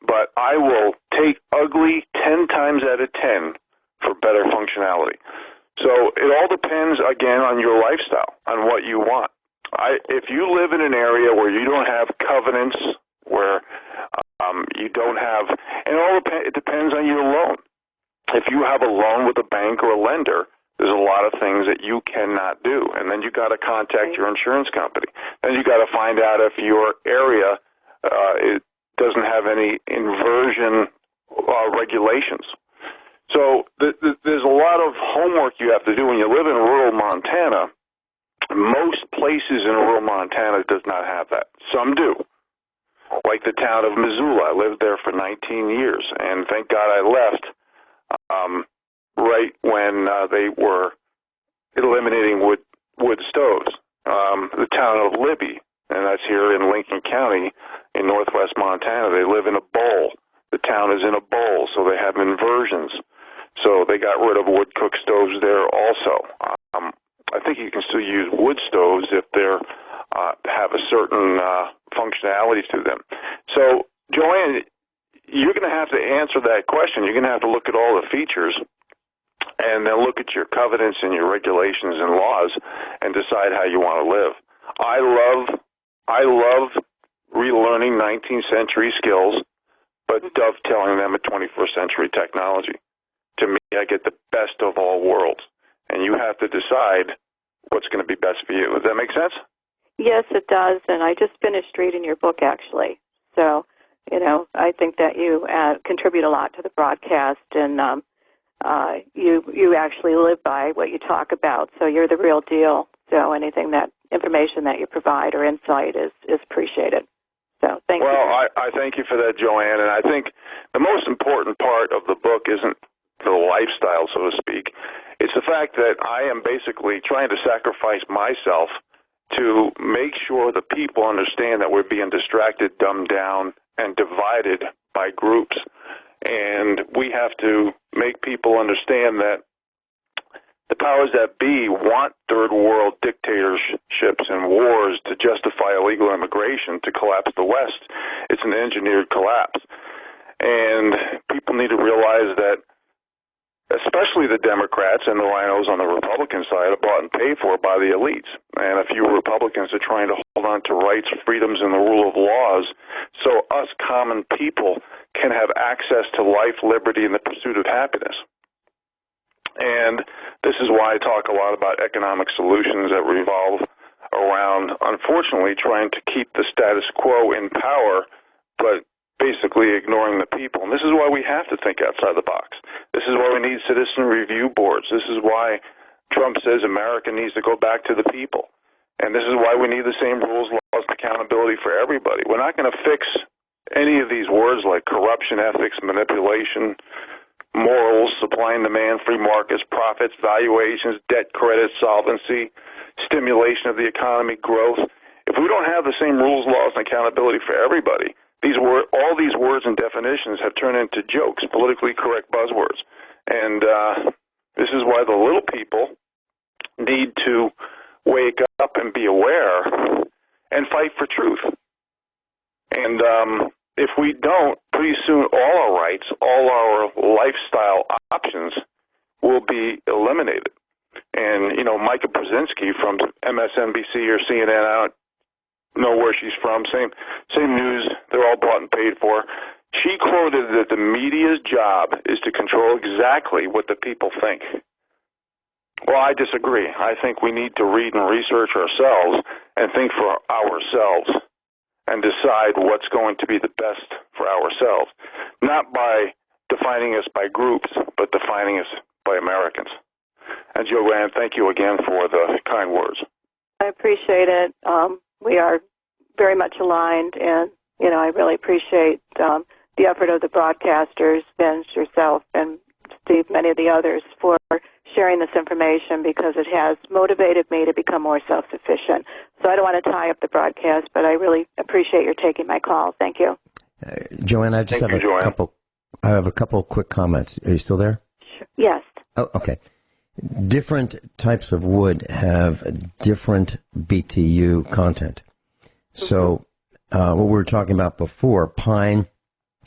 but I will take ugly 10 times out of 10 for better functionality. So it all depends, again, on your lifestyle, on what you want. If you live in an area where you don't have covenants, where you don't have, and it depends on your loan. If you have a loan with a bank or a lender, there's a lot of things that you cannot do, and then you got to contact your insurance company. Then you got to find out if your area it doesn't have any inversion regulations. So there's a lot of homework you have to do when you live in rural Montana. Most places in rural Montana does not have that. Some do. Like the town of Missoula. I lived there for 19 years, and thank God I left right when they were eliminating wood stoves. The town of Libby, and that's here in Lincoln County in northwest Montana, they live in a bowl. The town is in a bowl, so they have inversions. So they got rid of wood cook stoves there also. I think you can still use wood stoves if they're have a certain functionality to them. So, Joanne, you're going to have to answer that question. You're going to have to look at all the features and then look at your covenants and your regulations and laws and decide how you want to live. I love relearning 19th century skills, but dovetailing them with 21st century technology. To me, I get the best of all worlds, and you have to decide what's going to be best for you. Does that make sense? Yes, it does, and I just finished reading your book, actually. So, I think that you contribute a lot to the broadcast, and you actually live by what you talk about, so you're the real deal. So anything information that you provide or insight is appreciated. So thank you. Well, I thank you for that, Joanne, and I think the most important part of the book isn't the lifestyle, so to speak. It's the fact that I am basically trying to sacrifice myself to make sure the people understand that we're being distracted, dumbed down, and divided by groups. And we have to make people understand that the powers that be want third world dictatorships and wars to justify illegal immigration to collapse the West. It's an engineered collapse. And people need to realize that especially the Democrats and the rhinos on the Republican side are bought and paid for by the elites. And a few Republicans are trying to hold on to rights, freedoms, and the rule of laws so us common people can have access to life, liberty, and the pursuit of happiness. And this is why I talk a lot about economic solutions that revolve around, unfortunately, trying to keep the status quo in power, but basically ignoring the people. And this is why we have to think outside the box. This is why we need citizen review boards. This is why Trump says America needs to go back to the people. And this is why we need the same rules, laws, and accountability for everybody. We're not going to fix any of these words like corruption, ethics, manipulation, morals, supply and demand, free markets, profits, valuations, debt, credit, solvency, stimulation of the economy, growth. If we don't have the same rules, laws, and accountability for everybody, all these words and definitions have turned into jokes, politically correct buzzwords. And this is why the little people need to wake up and be aware and fight for truth. And if we don't, pretty soon all our rights, all our lifestyle options will be eliminated. And, Micah Brzezinski from MSNBC or CNN, I don't know where she's from, same news, they're all bought and paid for. She quoted that the media's job is to control exactly what the people think. Well, I disagree. I think we need to read and research ourselves and think for ourselves and decide what's going to be the best for ourselves, not by defining us by groups, but defining us by Americans. And Joanne, thank you again for the kind words. I appreciate it. We are very much aligned, and, I really appreciate the effort of the broadcasters, Vince, yourself, and Steve, many of the others, for sharing this information because it has motivated me to become more self-sufficient. So I don't want to tie up the broadcast, but I really appreciate your taking my call. Thank you. Joanne, I just have a couple quick comments. Are you still there? Sure. Yes. Oh, okay. Different types of wood have different BTU content. So what we were talking about before, pine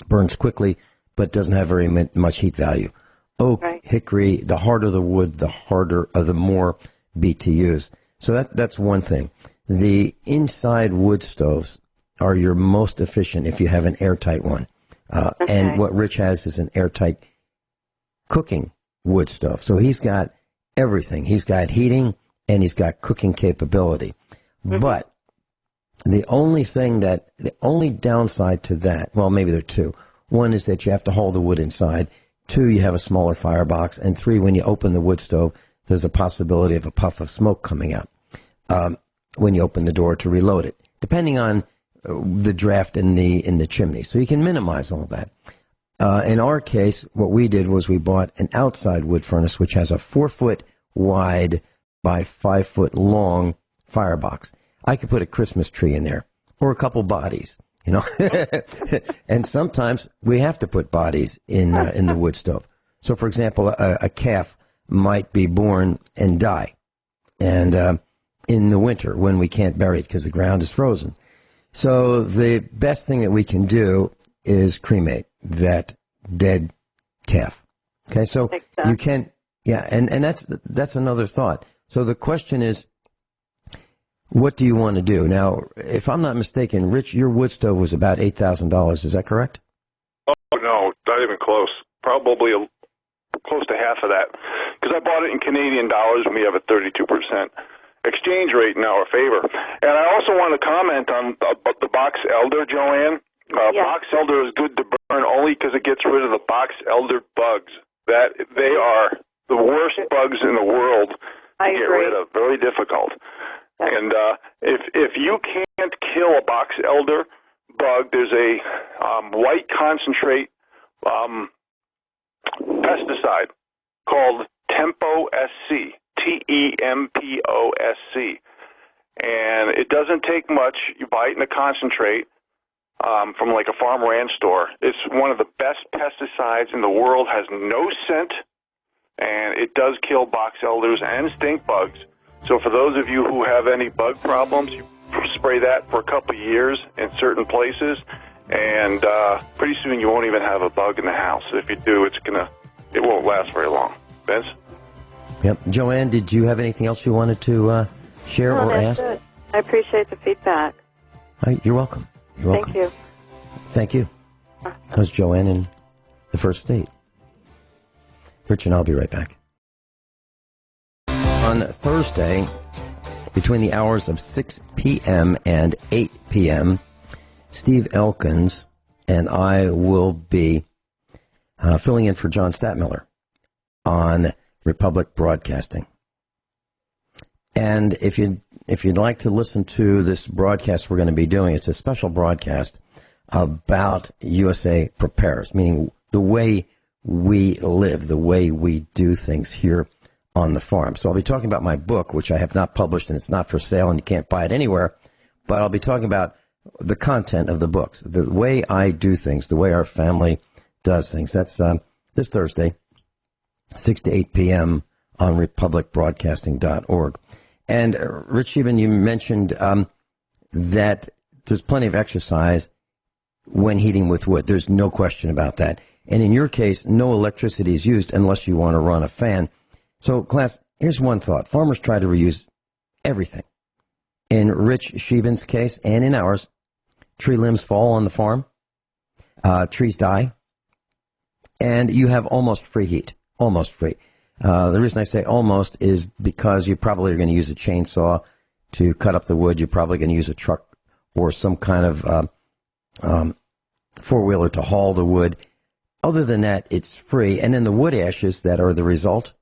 burns quickly but doesn't have very much heat value. Oak, right. Hickory, the harder the wood, the more BTUs. So that's one thing. The inside wood stoves are your most efficient if you have an airtight one. Okay. And what Rich has is an airtight cooking wood stove. So he's got everything. He's got heating and he's got cooking capability. Mm-hmm. But the only downside to that, well, maybe there are two. One is that you have to haul the wood inside. 2, you have a smaller firebox, and 3, when you open the wood stove, there's a possibility of a puff of smoke coming out when you open the door to reload it, depending on the draft in the chimney. So you can minimize all that. In our case, what we did was we bought an outside wood furnace, which has a 4-foot wide by 5-foot long firebox. I could put a Christmas tree in there or a couple bodies, you know. And sometimes we have to put bodies in the wood stove. So, for example, a calf might be born and die, and in the winter when we can't bury it because the ground is frozen. So the best thing that we can do is cremate that dead calf. Okay, so you can, yeah, and that's another thought. So the question is, what do you want to do? Now, if I'm not mistaken, Rich, your wood stove was about $8,000. Is that correct? Oh, no, not even close. Probably close to half of that. Because I bought it in Canadian dollars, and we have a 32% exchange rate in our favor. And I also want to comment on the box elder, Joanne. Yes. Box elder is good to burn only because it gets rid of the box elder bugs. That they are the worst bugs in the world to get rid of. Very difficult. Yes. And if you can't kill a box elder bug, there's a white concentrate pesticide called Tempo SC. TEMPOSC. And it doesn't take much. You buy it in a concentrate from like a farm ranch store. It's one of the best pesticides in the world, has no scent, and it does kill box elders and stink bugs. So for those of you who have any bug problems, you spray that for a couple of years in certain places, and pretty soon you won't even have a bug in the house. If you do, it won't last very long. Vince? Yep. Joanne, did you have anything else you wanted to share or ask? Good. I appreciate the feedback. You're welcome. You're welcome. Thank you. Thank you. That was Joanne in the first state. Rich and I'll be right back. On Thursday, between the hours of 6 p.m. and 8 p.m., Steve Elkins and I will be filling in for John Statmiller on Republic Broadcasting. And if you'd like to listen to this broadcast we're going to be doing, it's a special broadcast about USA Prepares, meaning the way we live, the way we do things here on the farm. So I'll be talking about my book, which I have not published, and it's not for sale, and you can't buy it anywhere, but I'll be talking about the content of the books, the way I do things, the way our family does things. That's this Thursday, 6 to 8 p.m. on republicbroadcasting.org. And Rich Scheben, you mentioned that there's plenty of exercise when heating with wood. There's no question about that. And in your case, no electricity is used unless you want to run a fan. So, class, here's one thought. Farmers try to reuse everything. In Rich Scheben's case, and in ours, tree limbs fall on the farm, trees die, and you have almost free heat. Almost free. The reason I say almost is because you probably are going to use a chainsaw to cut up the wood. You're probably going to use a truck or some kind of four-wheeler to haul the wood. Other than that, it's free. And then the wood ashes that are the result,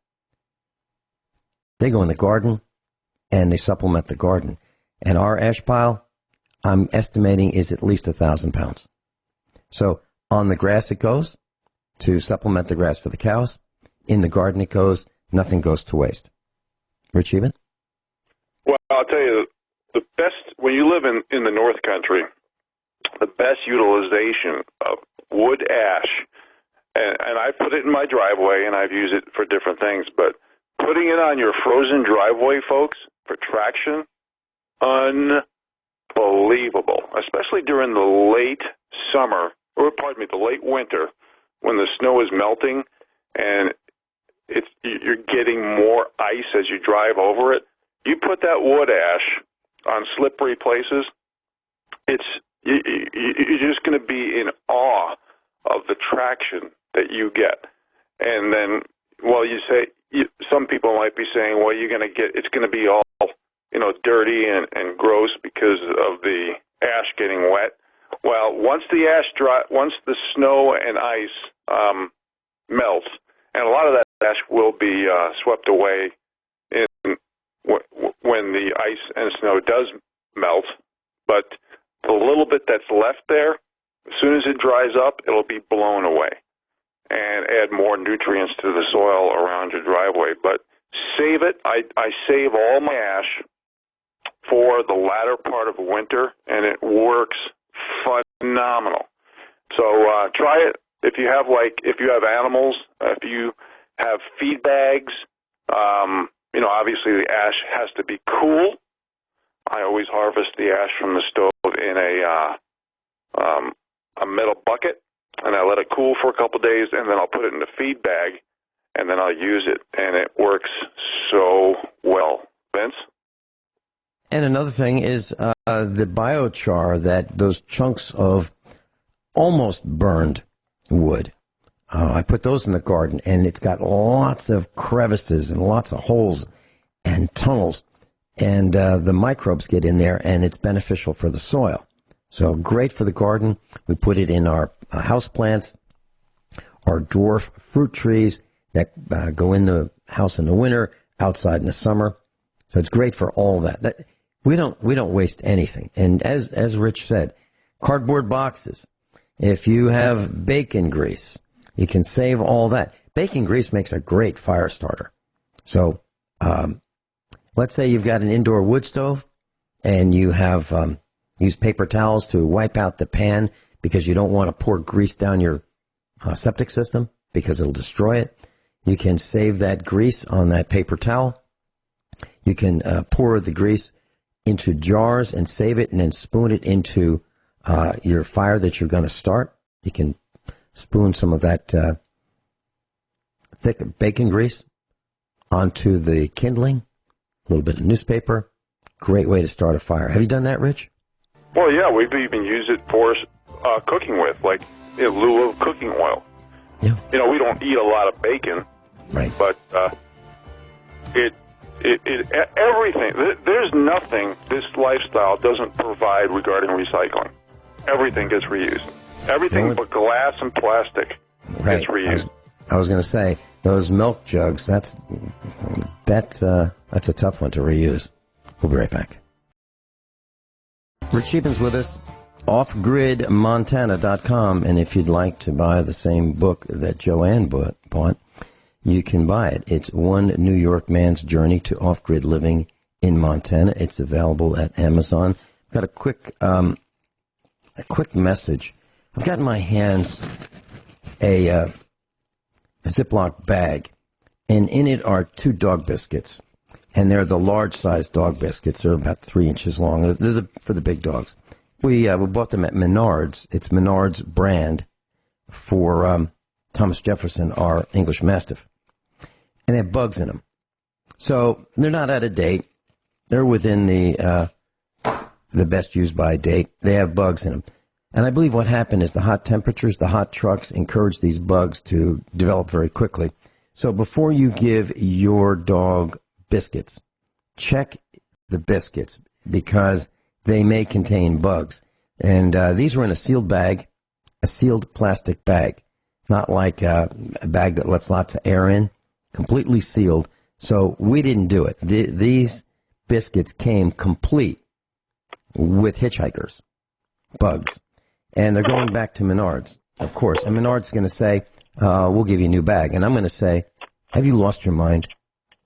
they go in the garden and they supplement the garden. And our ash pile, I'm estimating, is at least 1,000 pounds. So on the grass it goes to supplement the grass for the cows. In the garden it goes. Nothing goes to waste. Rich Scheben? Well, I'll tell you, the best, when you live in the North Country, the best utilization of wood ash, and I put it in my driveway, and I've used it for different things, but putting it on your frozen driveway, folks, for traction, unbelievable, especially during the late summer, or pardon me, the late winter, when the snow is melting, and you're getting more ice as you drive over it. You put that wood ash on slippery places, you're just going to be in awe of the traction that you get. And then, well, some people might be saying, well, it's going to be all, dirty and gross because of the ash getting wet. Well, once the snow and ice melts, and a lot of that ash will be swept away when the ice and snow does melt. But the little bit that's left there, as soon as it dries up, it'll be blown away and add more nutrients to the soil around your driveway. But save it. I save all my ash for the latter part of winter, and it works phenomenal. So try it if you have animals, if you have feed bags. Obviously the ash has to be cool. I always harvest the ash from the stove in a metal bucket, and I let it cool for a couple days, and then I'll put it in a feed bag, and then I'll use it, and it works so well. Vince? And another thing is the biochar, those chunks of almost burned wood. I put those in the garden, and it's got lots of crevices and lots of holes and tunnels, and the microbes get in there, and it's beneficial for the soil. So great for the garden. We put it in our house plants, our dwarf fruit trees that go in the house in the winter, outside in the summer. So it's great for all that. We don't waste anything. And as Rich said, cardboard boxes. If you have bacon grease, you can save all that. Bacon grease makes a great fire starter. So let's say you've got an indoor wood stove and you have used paper towels to wipe out the pan because you don't want to pour grease down your septic system because it'll destroy it. You can save that grease on that paper towel. You can pour the grease into jars and save it and then spoon it into your fire that you're going to start. You can spoon some of that thick bacon grease onto the kindling, a little bit of newspaper. Great way to start a fire. Have you done that, Rich? Well, yeah, we've even used it for cooking with, like in lieu of cooking oil. Yeah. We don't eat a lot of bacon, right? But everything. There's nothing this lifestyle doesn't provide regarding recycling. Everything gets reused. Everything but glass and plastic gets reused. I was going to say those milk jugs. That's a tough one to reuse. We'll be right back. Rich Scheben's with us, offgridmontana.com, and if you'd like to buy the same book that Joanne bought, you can buy it. It's One New York Man's Journey to Off-Grid Living in Montana. It's available at Amazon. I've got a quick message. I've got in my hands a Ziploc bag, and in it are 2 dog biscuits. And they're the large-sized dog biscuits. They're about 3 inches long. They're for the big dogs. We bought them at Menards. It's Menards brand for Thomas Jefferson, our English Mastiff. And they have bugs in them. So they're not out of date. They're within the best used by date. They have bugs in them. And I believe what happened is the hot temperatures, the hot trucks encourage these bugs to develop very quickly. So before you give your dog biscuits, check the biscuits because they may contain bugs. And these were in a sealed bag, a sealed plastic bag, not like a bag that lets lots of air in, completely sealed. So we didn't do it. These biscuits came complete with hitchhikers, bugs. And they're going back to Menards, of course. And Menards is going to say, we'll give you a new bag. And I'm going to say, have you lost your mind?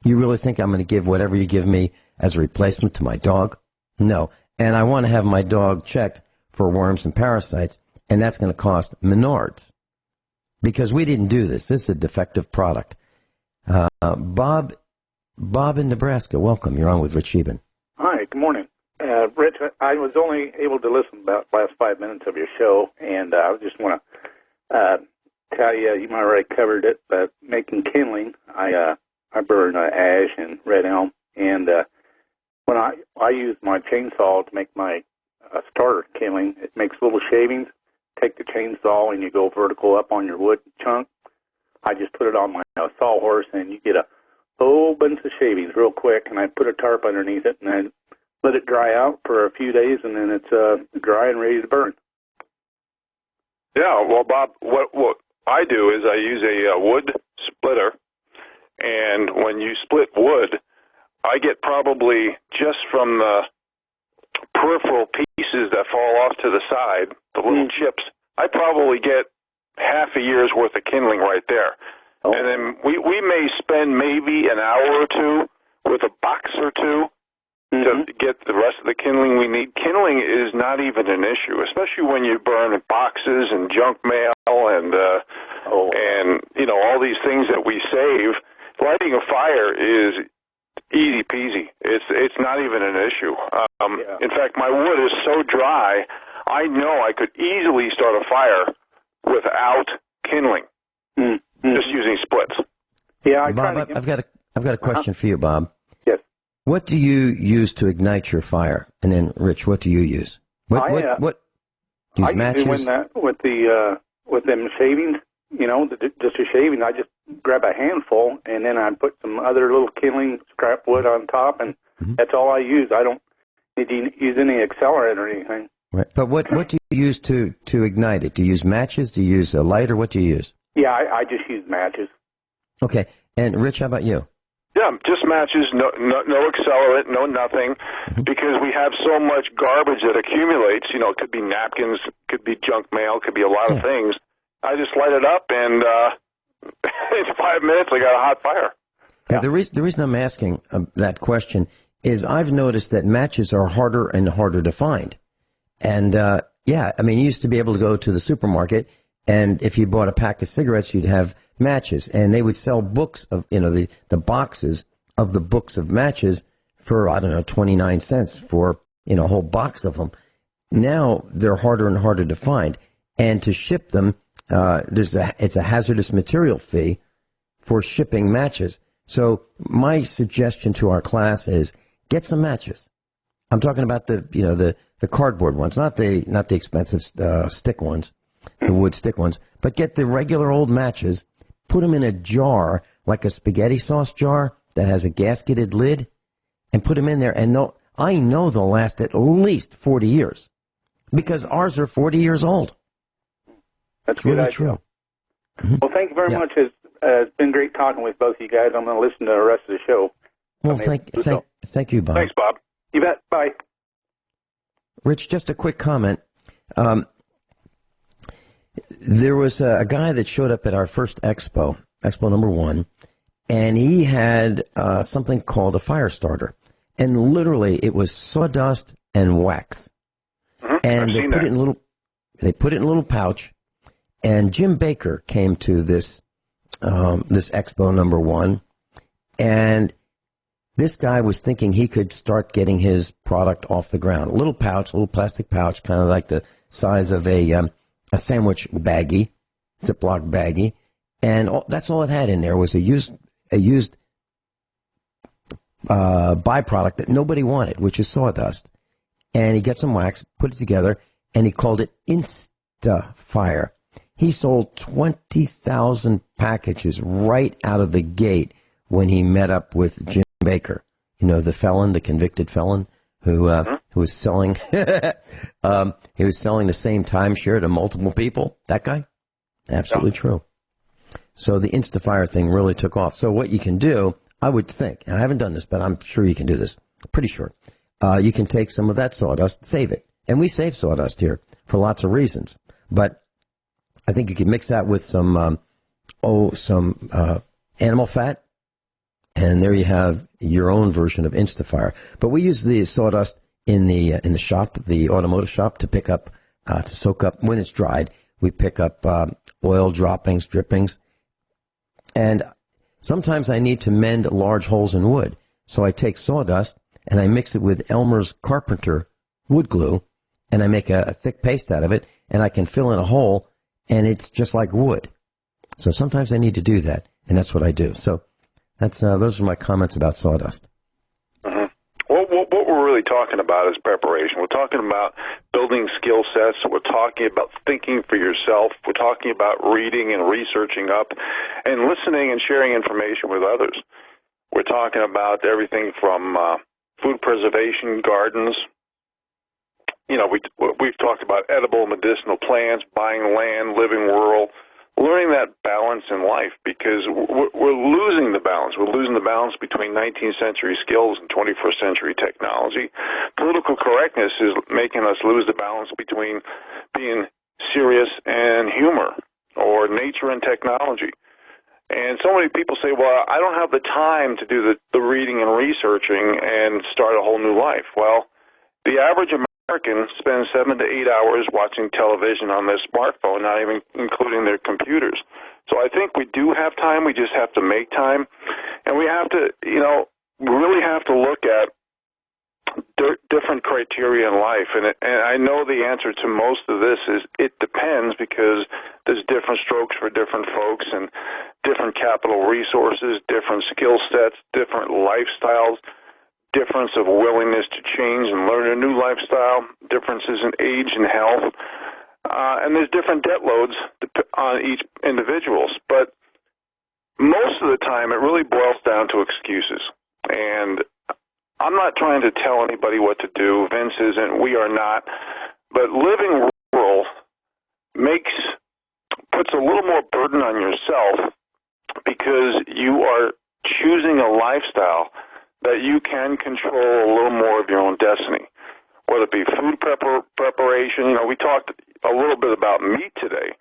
You really think I'm going to give whatever you give me as a replacement to my dog? No. And I want to have my dog checked for worms and parasites, and that's going to cost Menards. Because we didn't do this. This is a defective product. Bob in Nebraska, welcome. You're on with Rich Scheben. Hi, good morning. Rich, I was only able to listen about the last 5 minutes of your show, and I just want to tell you, you might have already covered it, but making kindling, I burn ash and red elm, and when I use my chainsaw to make my starter kindling, it makes little shavings. Take the chainsaw and you go vertical up on your wood chunk. I just put it on my sawhorse, and you get a whole bunch of shavings real quick, and I put a tarp underneath it, and I let it dry out for a few days, and then it's dry and ready to burn. Yeah, well, Bob, I do is I use a wood splitter, and when you split wood, I get probably just from the peripheral pieces that fall off to the side, the little chips, I probably get half a year's worth of kindling right there. Oh. And then we may spend maybe an hour or two with a box or two to get the rest of the kindling we need. Kindling is not even an issue, especially when you burn boxes and junk mail and all these things that we save. Lighting a fire is easy peasy. It's not even an issue. In fact, my wood is so dry, I know I could easily start a fire without kindling, just using splits. Yeah, Bob, I've got a question for you, Bob. Yes. What do you use to ignite your fire? And then, Rich, what do you use? What use I matches? With them shavings, just a shaving. I just grab a handful and then I put some other little kindling scrap wood on top, and that's all I use. I don't need to use any accelerant or anything. Right. But what do you use to ignite it? Do you use matches? Do you use a lighter? What do you use? Yeah, I just use matches. Okay. And Rich, how about you? Yeah, just matches, no accelerant, no nothing, because we have so much garbage that accumulates. It could be napkins, could be junk mail, could be a lot of things. I just light it up, and in 5 minutes, I got a hot fire. Yeah. The reason I'm asking that question is I've noticed that matches are harder and harder to find. And, you used to be able to go to the supermarket, and if you bought a pack of cigarettes, you'd have matches. And they would sell books of, the boxes of the books of matches for, 29 cents for, a whole box of them. Now they're harder and harder to find. And to ship them, it's a hazardous material fee for shipping matches. So my suggestion to our class is get some matches. I'm talking about the cardboard ones, not the expensive stick ones, the wood stick ones, but get the regular old matches, put them in a jar, like a spaghetti sauce jar that has a gasketed lid, and put them in there. And I know they'll last at least 40 years because ours are 40 years old. That's really idea. True. Well, thank you very much. It's been great talking with both of you guys. I'm going to listen to the rest of the show. Well, thank you, Bob. Thanks, Bob. You bet. Bye. Rich, just a quick comment. There was a guy that showed up at our first expo number 1, and he had something called a fire starter. And literally, it was sawdust and wax. And they put it in a little pouch. And Jim Baker came to this expo number 1, and this guy was thinking he could start getting his product off the ground. A little plastic pouch, kind of like the size of a sandwich baggie, Ziploc baggie, and that's all it had in there was a used byproduct that nobody wanted, which is sawdust. And he got some wax, put it together, and he called it Instafire. He sold 20,000 packages right out of the gate when he met up with Jim Baker, the convicted felon who was selling he was selling the same timeshare to multiple people. That guy? Absolutely true. So the Instafire thing really took off. So what you can do, I would think, and I haven't done this, but I'm sure you can do this, pretty sure. You can take some of that sawdust, save it. And we save sawdust here for lots of reasons. But I think you can mix that with some animal fat, and there you have your own version of Instafire. But we use the sawdust in the shop, the automotive shop, to pick up, to soak up when it's dried. We pick up oil droppings, drippings, and sometimes I need to mend large holes in wood. So I take sawdust and I mix it with Elmer's Carpenter wood glue, and I make a thick paste out of it, and I can fill in a hole, and it's just like wood. So sometimes I need to do that, and that's what I do. So that's those are my comments about sawdust. Well, what we're really talking about is preparation. We're talking about building skill sets. We're talking about thinking for yourself. We're talking about reading and researching up and listening and sharing information with others. We're talking about everything from food preservation, gardens. We've talked about edible medicinal plants, buying land, living rural, learning that balance in life, because we're losing the balance. We're losing the balance between 19th century skills and 21st century technology. Political correctness is making us lose the balance between being serious and humor, or nature and technology. And so many people say, well, I don't have the time to do the reading and researching and start a whole new life. Well, the average American spends 7 to 8 hours watching television on their smartphone, not even including their computers. So I think we do have time. We just have to make time. And we have to, really have to look at different criteria in life. And I know the answer to most of this is it depends, because there's different strokes for different folks and different capital resources, different skill sets, different lifestyles, difference of willingness to change and learn a new lifestyle, differences in age and health, and there's different debt loads on each individuals. But most of the time, it really boils down to excuses. And I'm not trying to tell anybody what to do. Vince isn't. We are not. But living rural puts a little more burden on yourself, because you are choosing a lifestyle that you can control a little more of your own destiny, whether it be food preparation. We talked a little bit about meat today.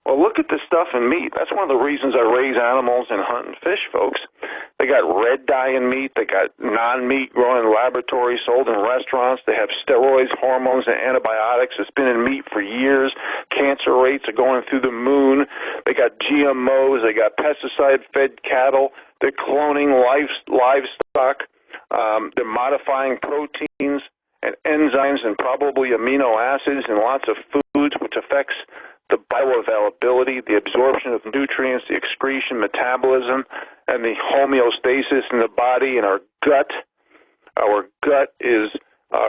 Well, look at the stuff in meat. That's one of the reasons I raise animals and hunt and fish, folks. They got red dye in meat. They got non-meat grown in laboratories, sold in restaurants. They have steroids, hormones, and antibiotics. It's been in meat for years. Cancer rates are going through the moon. They got GMOs. They got pesticide-fed cattle. They're cloning livestock. They're modifying proteins and enzymes and probably amino acids in lots of foods, which affects the bioavailability, the absorption of nutrients, the excretion, metabolism, and the homeostasis in the body and our gut. Our gut is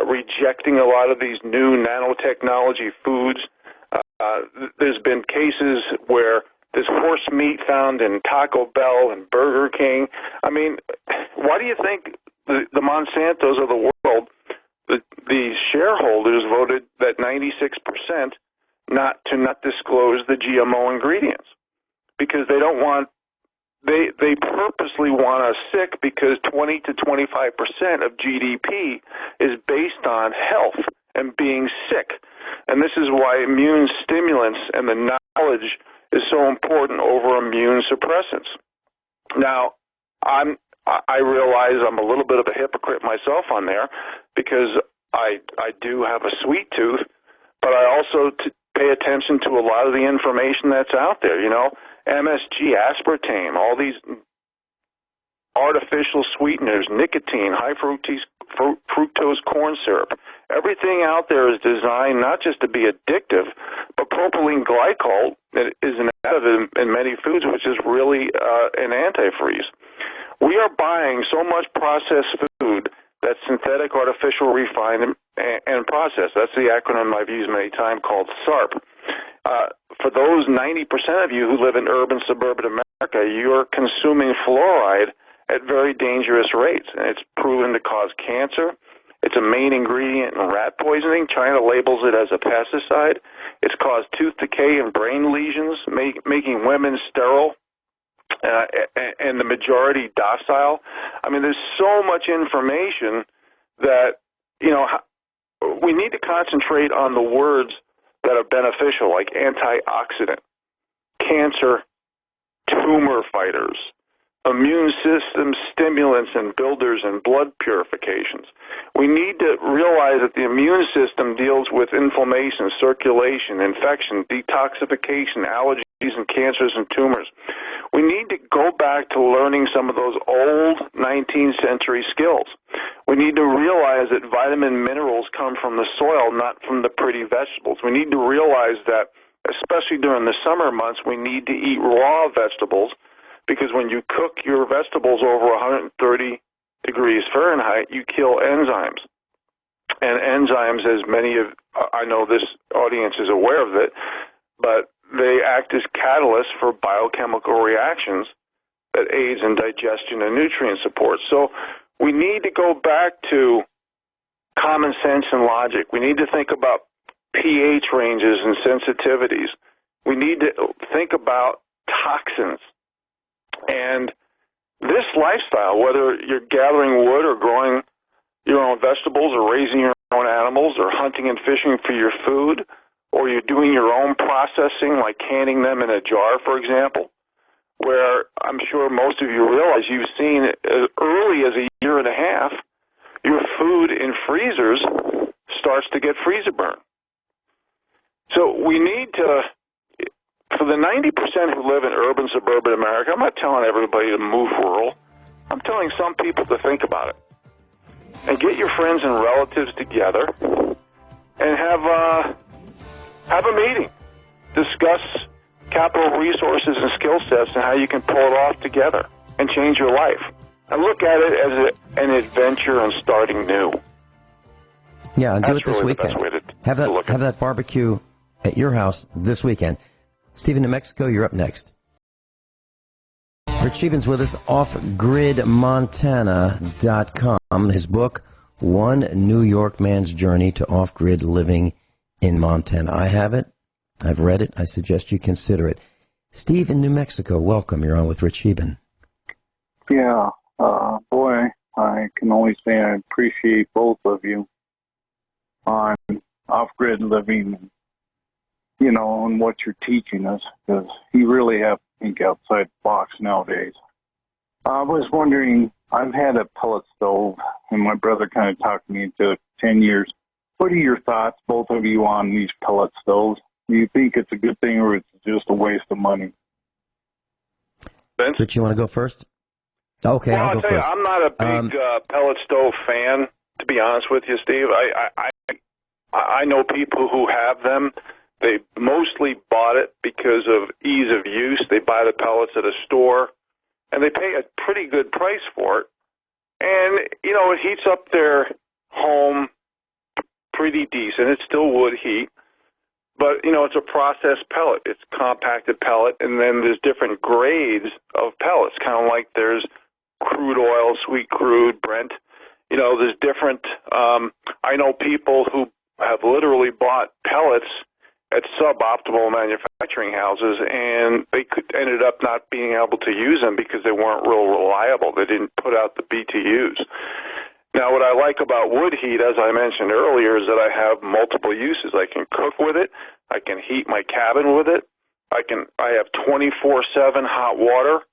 rejecting a lot of these new nanotechnology foods. There's been cases where there's horse meat found in Taco Bell and Burger King. I mean, why do you think the Monsantos of the world, the shareholders voted that 96% not disclose the GMO ingredients? Because they don't want, they purposely want us sick, because 20 to 25% of GDP is based on health and being sick. And this is why immune stimulants and the knowledge is so important over immune suppressants. Now, I realize I'm a little bit of a hypocrite myself on there, because I do have a sweet tooth, but I also pay attention to a lot of the information that's out there. MSG, aspartame, all these artificial sweeteners, nicotine, high fructose corn syrup. Everything out there is designed not just to be addictive, but propylene glycol is an additive in many foods, which is really an antifreeze. We are buying so much processed food that's synthetic, artificial, refined, and processed. That's the acronym I've used many times, called SARP. For those 90% of you who live in urban, suburban America, you're consuming fluoride at very dangerous rates, and it's proven to cause cancer. It's a main ingredient in rat poisoning. China labels it as a pesticide. It's caused tooth decay and brain lesions, making women sterile, and the majority docile. I mean, there's so much information that, we need to concentrate on the words that are beneficial, like antioxidant, cancer, tumor fighters, immune system stimulants and builders, and blood purifications. We need to realize that the immune system deals with inflammation, circulation, infection, detoxification, allergies, and cancers and tumors. We need to go back to learning some of those old 19th century skills. We need to realize that vitamin minerals come from the soil, not from the pretty vegetables. We need to realize that, especially during the summer months, we need to eat raw vegetables, because when you cook your vegetables over 130 degrees Fahrenheit, you kill enzymes. And enzymes, as many of, I know this audience is aware of it, but they act as catalysts for biochemical reactions that aids in digestion and nutrient support. So we need to go back to common sense and logic. We need to think about pH ranges and sensitivities. We need to think about toxins. And this lifestyle, whether you're gathering wood or growing your own vegetables or raising your own animals or hunting and fishing for your food, or you're doing your own processing, like canning them in a jar, for example, where I'm sure most of you realize you've seen as early as a year and a half, your food in freezers starts to get freezer burn. So we need to, for the 90% who live in urban, suburban America, I'm not telling everybody to move rural. I'm telling some people to think about it. And get your friends and relatives together and have a meeting. Discuss capital resources and skill sets and how you can pull it off together and change your life. And look at it as an adventure and starting new. Yeah, and do That's it this really weekend. The best way Have to look at that barbecue at your house this weekend. Stephen, New Mexico, you're up next. Rich Scheben's with us, offgridmontana.com. His book, One New York Man's Journey to Off-Grid Living in Montana. I have it. I've read it. I suggest you consider it. Steve in New Mexico, welcome. You're on with Rich Scheben. Yeah, boy, I can only say I appreciate both of you on off-grid living, you know, and what you're teaching us, because you really have to think outside the box nowadays. I was wondering, I've had a pellet stove, and my brother kind of talked me into it 10 years. What are your thoughts, both of you, on these pellet stoves? Do you think it's a good thing or it's just a waste of money? Vince? Rich, you want to go first? Okay, well, I'll go tell first. You, I'm not a big pellet stove fan, to be honest with you, Steve. I know people who have them. They mostly bought it because of ease of use. They buy the pellets at a store, and they pay a pretty good price for it. And, you know, it heats up their home pretty decent. It's still wood heat. But, you know, it's a processed pellet. It's compacted pellet, and then there's different grades of pellets, kind of like there's crude oil, sweet crude, Brent. You know, there's different I know people who have literally bought pellets at suboptimal manufacturing houses, and they ended up not being able to use them because they weren't real reliable. They didn't put out the BTUs. Now, what I like about wood heat, as I mentioned earlier, is that I have multiple uses. I can cook with it. I can heat my cabin with it. I have 24/7 hot water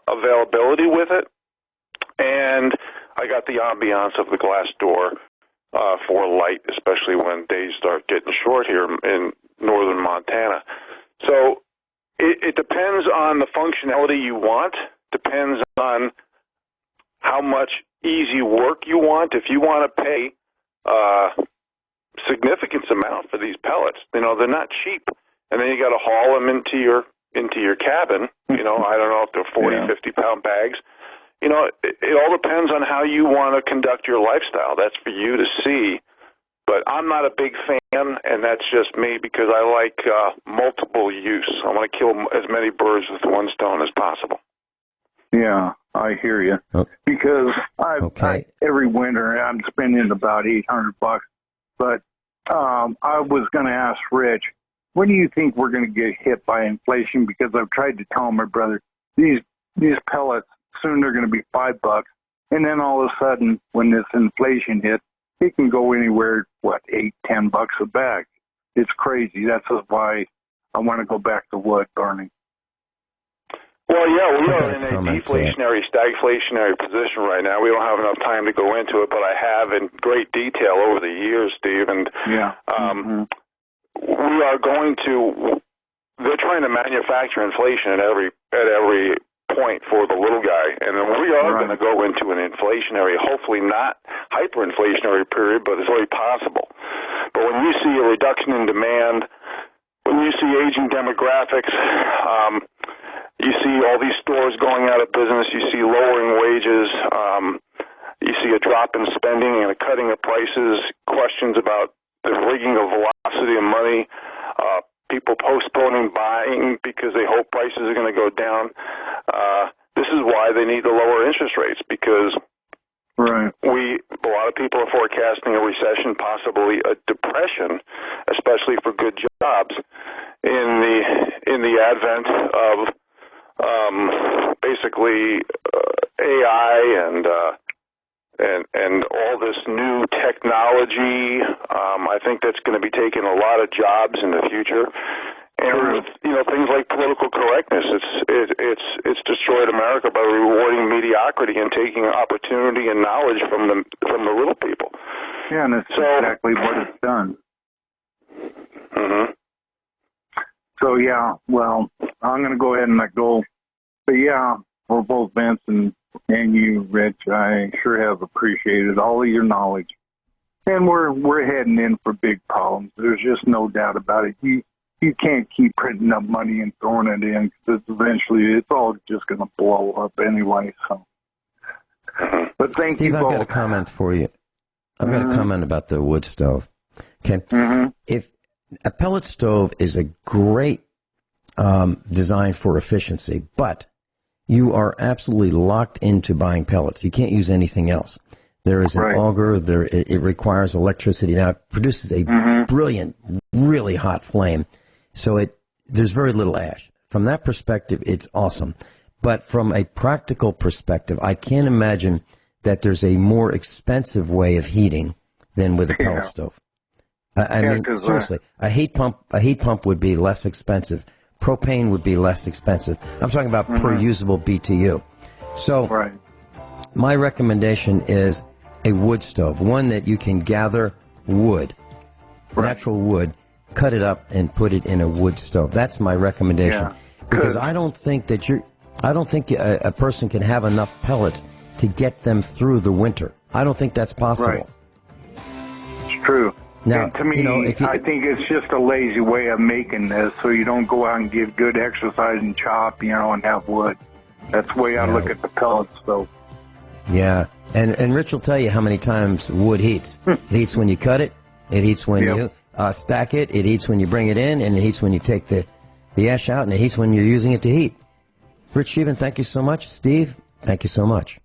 availability with it, and I got the ambiance of the glass door for light, especially when days start getting short here in northern Montana. So it depends on the functionality you want, depends on how much easy work you want. If you want to pay significant amount for these pellets, you know, they're not cheap. And then you got to haul them into your cabin. You know, I don't know if they're 40, 50-pound bags. You know, it all depends on how you want to conduct your lifestyle. That's for you to see. But I'm not a big fan, and that's just me because I like multiple use. I want to kill as many birds with one stone as possible. Yeah, I hear you. Because every winter I'm spending about $800. But I was going to ask Rich, when do you think we're going to get hit by inflation? Because I've tried to tell my brother these pellets soon they're going to be $5, and then all of a sudden when this inflation hits, it can go anywhere $8-10 a bag. It's crazy. That's why I want to go back to wood burning. Well, yeah, we are in a deflationary, stagflationary position right now. We don't have enough time to go into it, but I have in great detail over the years, Steve. And we are going to. They're trying to manufacture inflation at every point for the little guy, and then we are going to go into an inflationary, hopefully not hyperinflationary period, but it's very possible. But when you see a reduction in demand, when you see aging demographics, you see all these stores going out of business, you see lowering wages, you see a drop in spending and a cutting of prices, questions about the rigging of velocity of money, people postponing buying because they hope prices are going to go down. This is why they need to lower interest rates, because a lot of people are forecasting a recession, possibly a depression, especially for good jobs in the advent of basically AI and all this new technology. I think that's going to be taking a lot of jobs in the future. And with, things like political correctness, it's destroyed America by rewarding mediocrity and taking opportunity and knowledge from the little people. Yeah, and that's exactly what it's done. Mm-hmm. So yeah, well, I'm going to go ahead and let go. But yeah, for both Vince and you, Rich, I sure have appreciated all of your knowledge. And we're heading in for big problems. There's just no doubt about it. You can't keep printing up money and throwing it in, because eventually it's all just going to blow up anyway. So, but thank Steve, you both. I've got a comment for you. I've got a comment about the wood stove. Okay, if a pellet stove is a great design for efficiency, but you are absolutely locked into buying pellets. You can't use anything else. There is an auger. It requires electricity. Now, it produces a brilliant, really hot flame. So there's very little ash. From that perspective, it's awesome. But from a practical perspective, I can't imagine that there's a more expensive way of heating than with a pellet stove. I mean, seriously, a heat pump would be less expensive. Propane would be less expensive. I'm talking about per usable BTU. So my recommendation is a wood stove, one that you can gather wood, natural wood, cut it up and put it in a wood stove. That's my recommendation. Because I don't think a person can have enough pellets to get them through the winter. I don't think that's possible. It's true. Now, and to me, I think it's just a lazy way of making this, so you don't go out and get good exercise and chop, and have wood. That's the way I look at the pellet stove. Yeah, and Rich will tell you how many times wood heats. It heats when you cut it. It heats when you stack it. It heats when you bring it in, and it heats when you take the ash out, and it heats when you're using it to heat. Rich Scheben, thank you so much. Steve, thank you so much.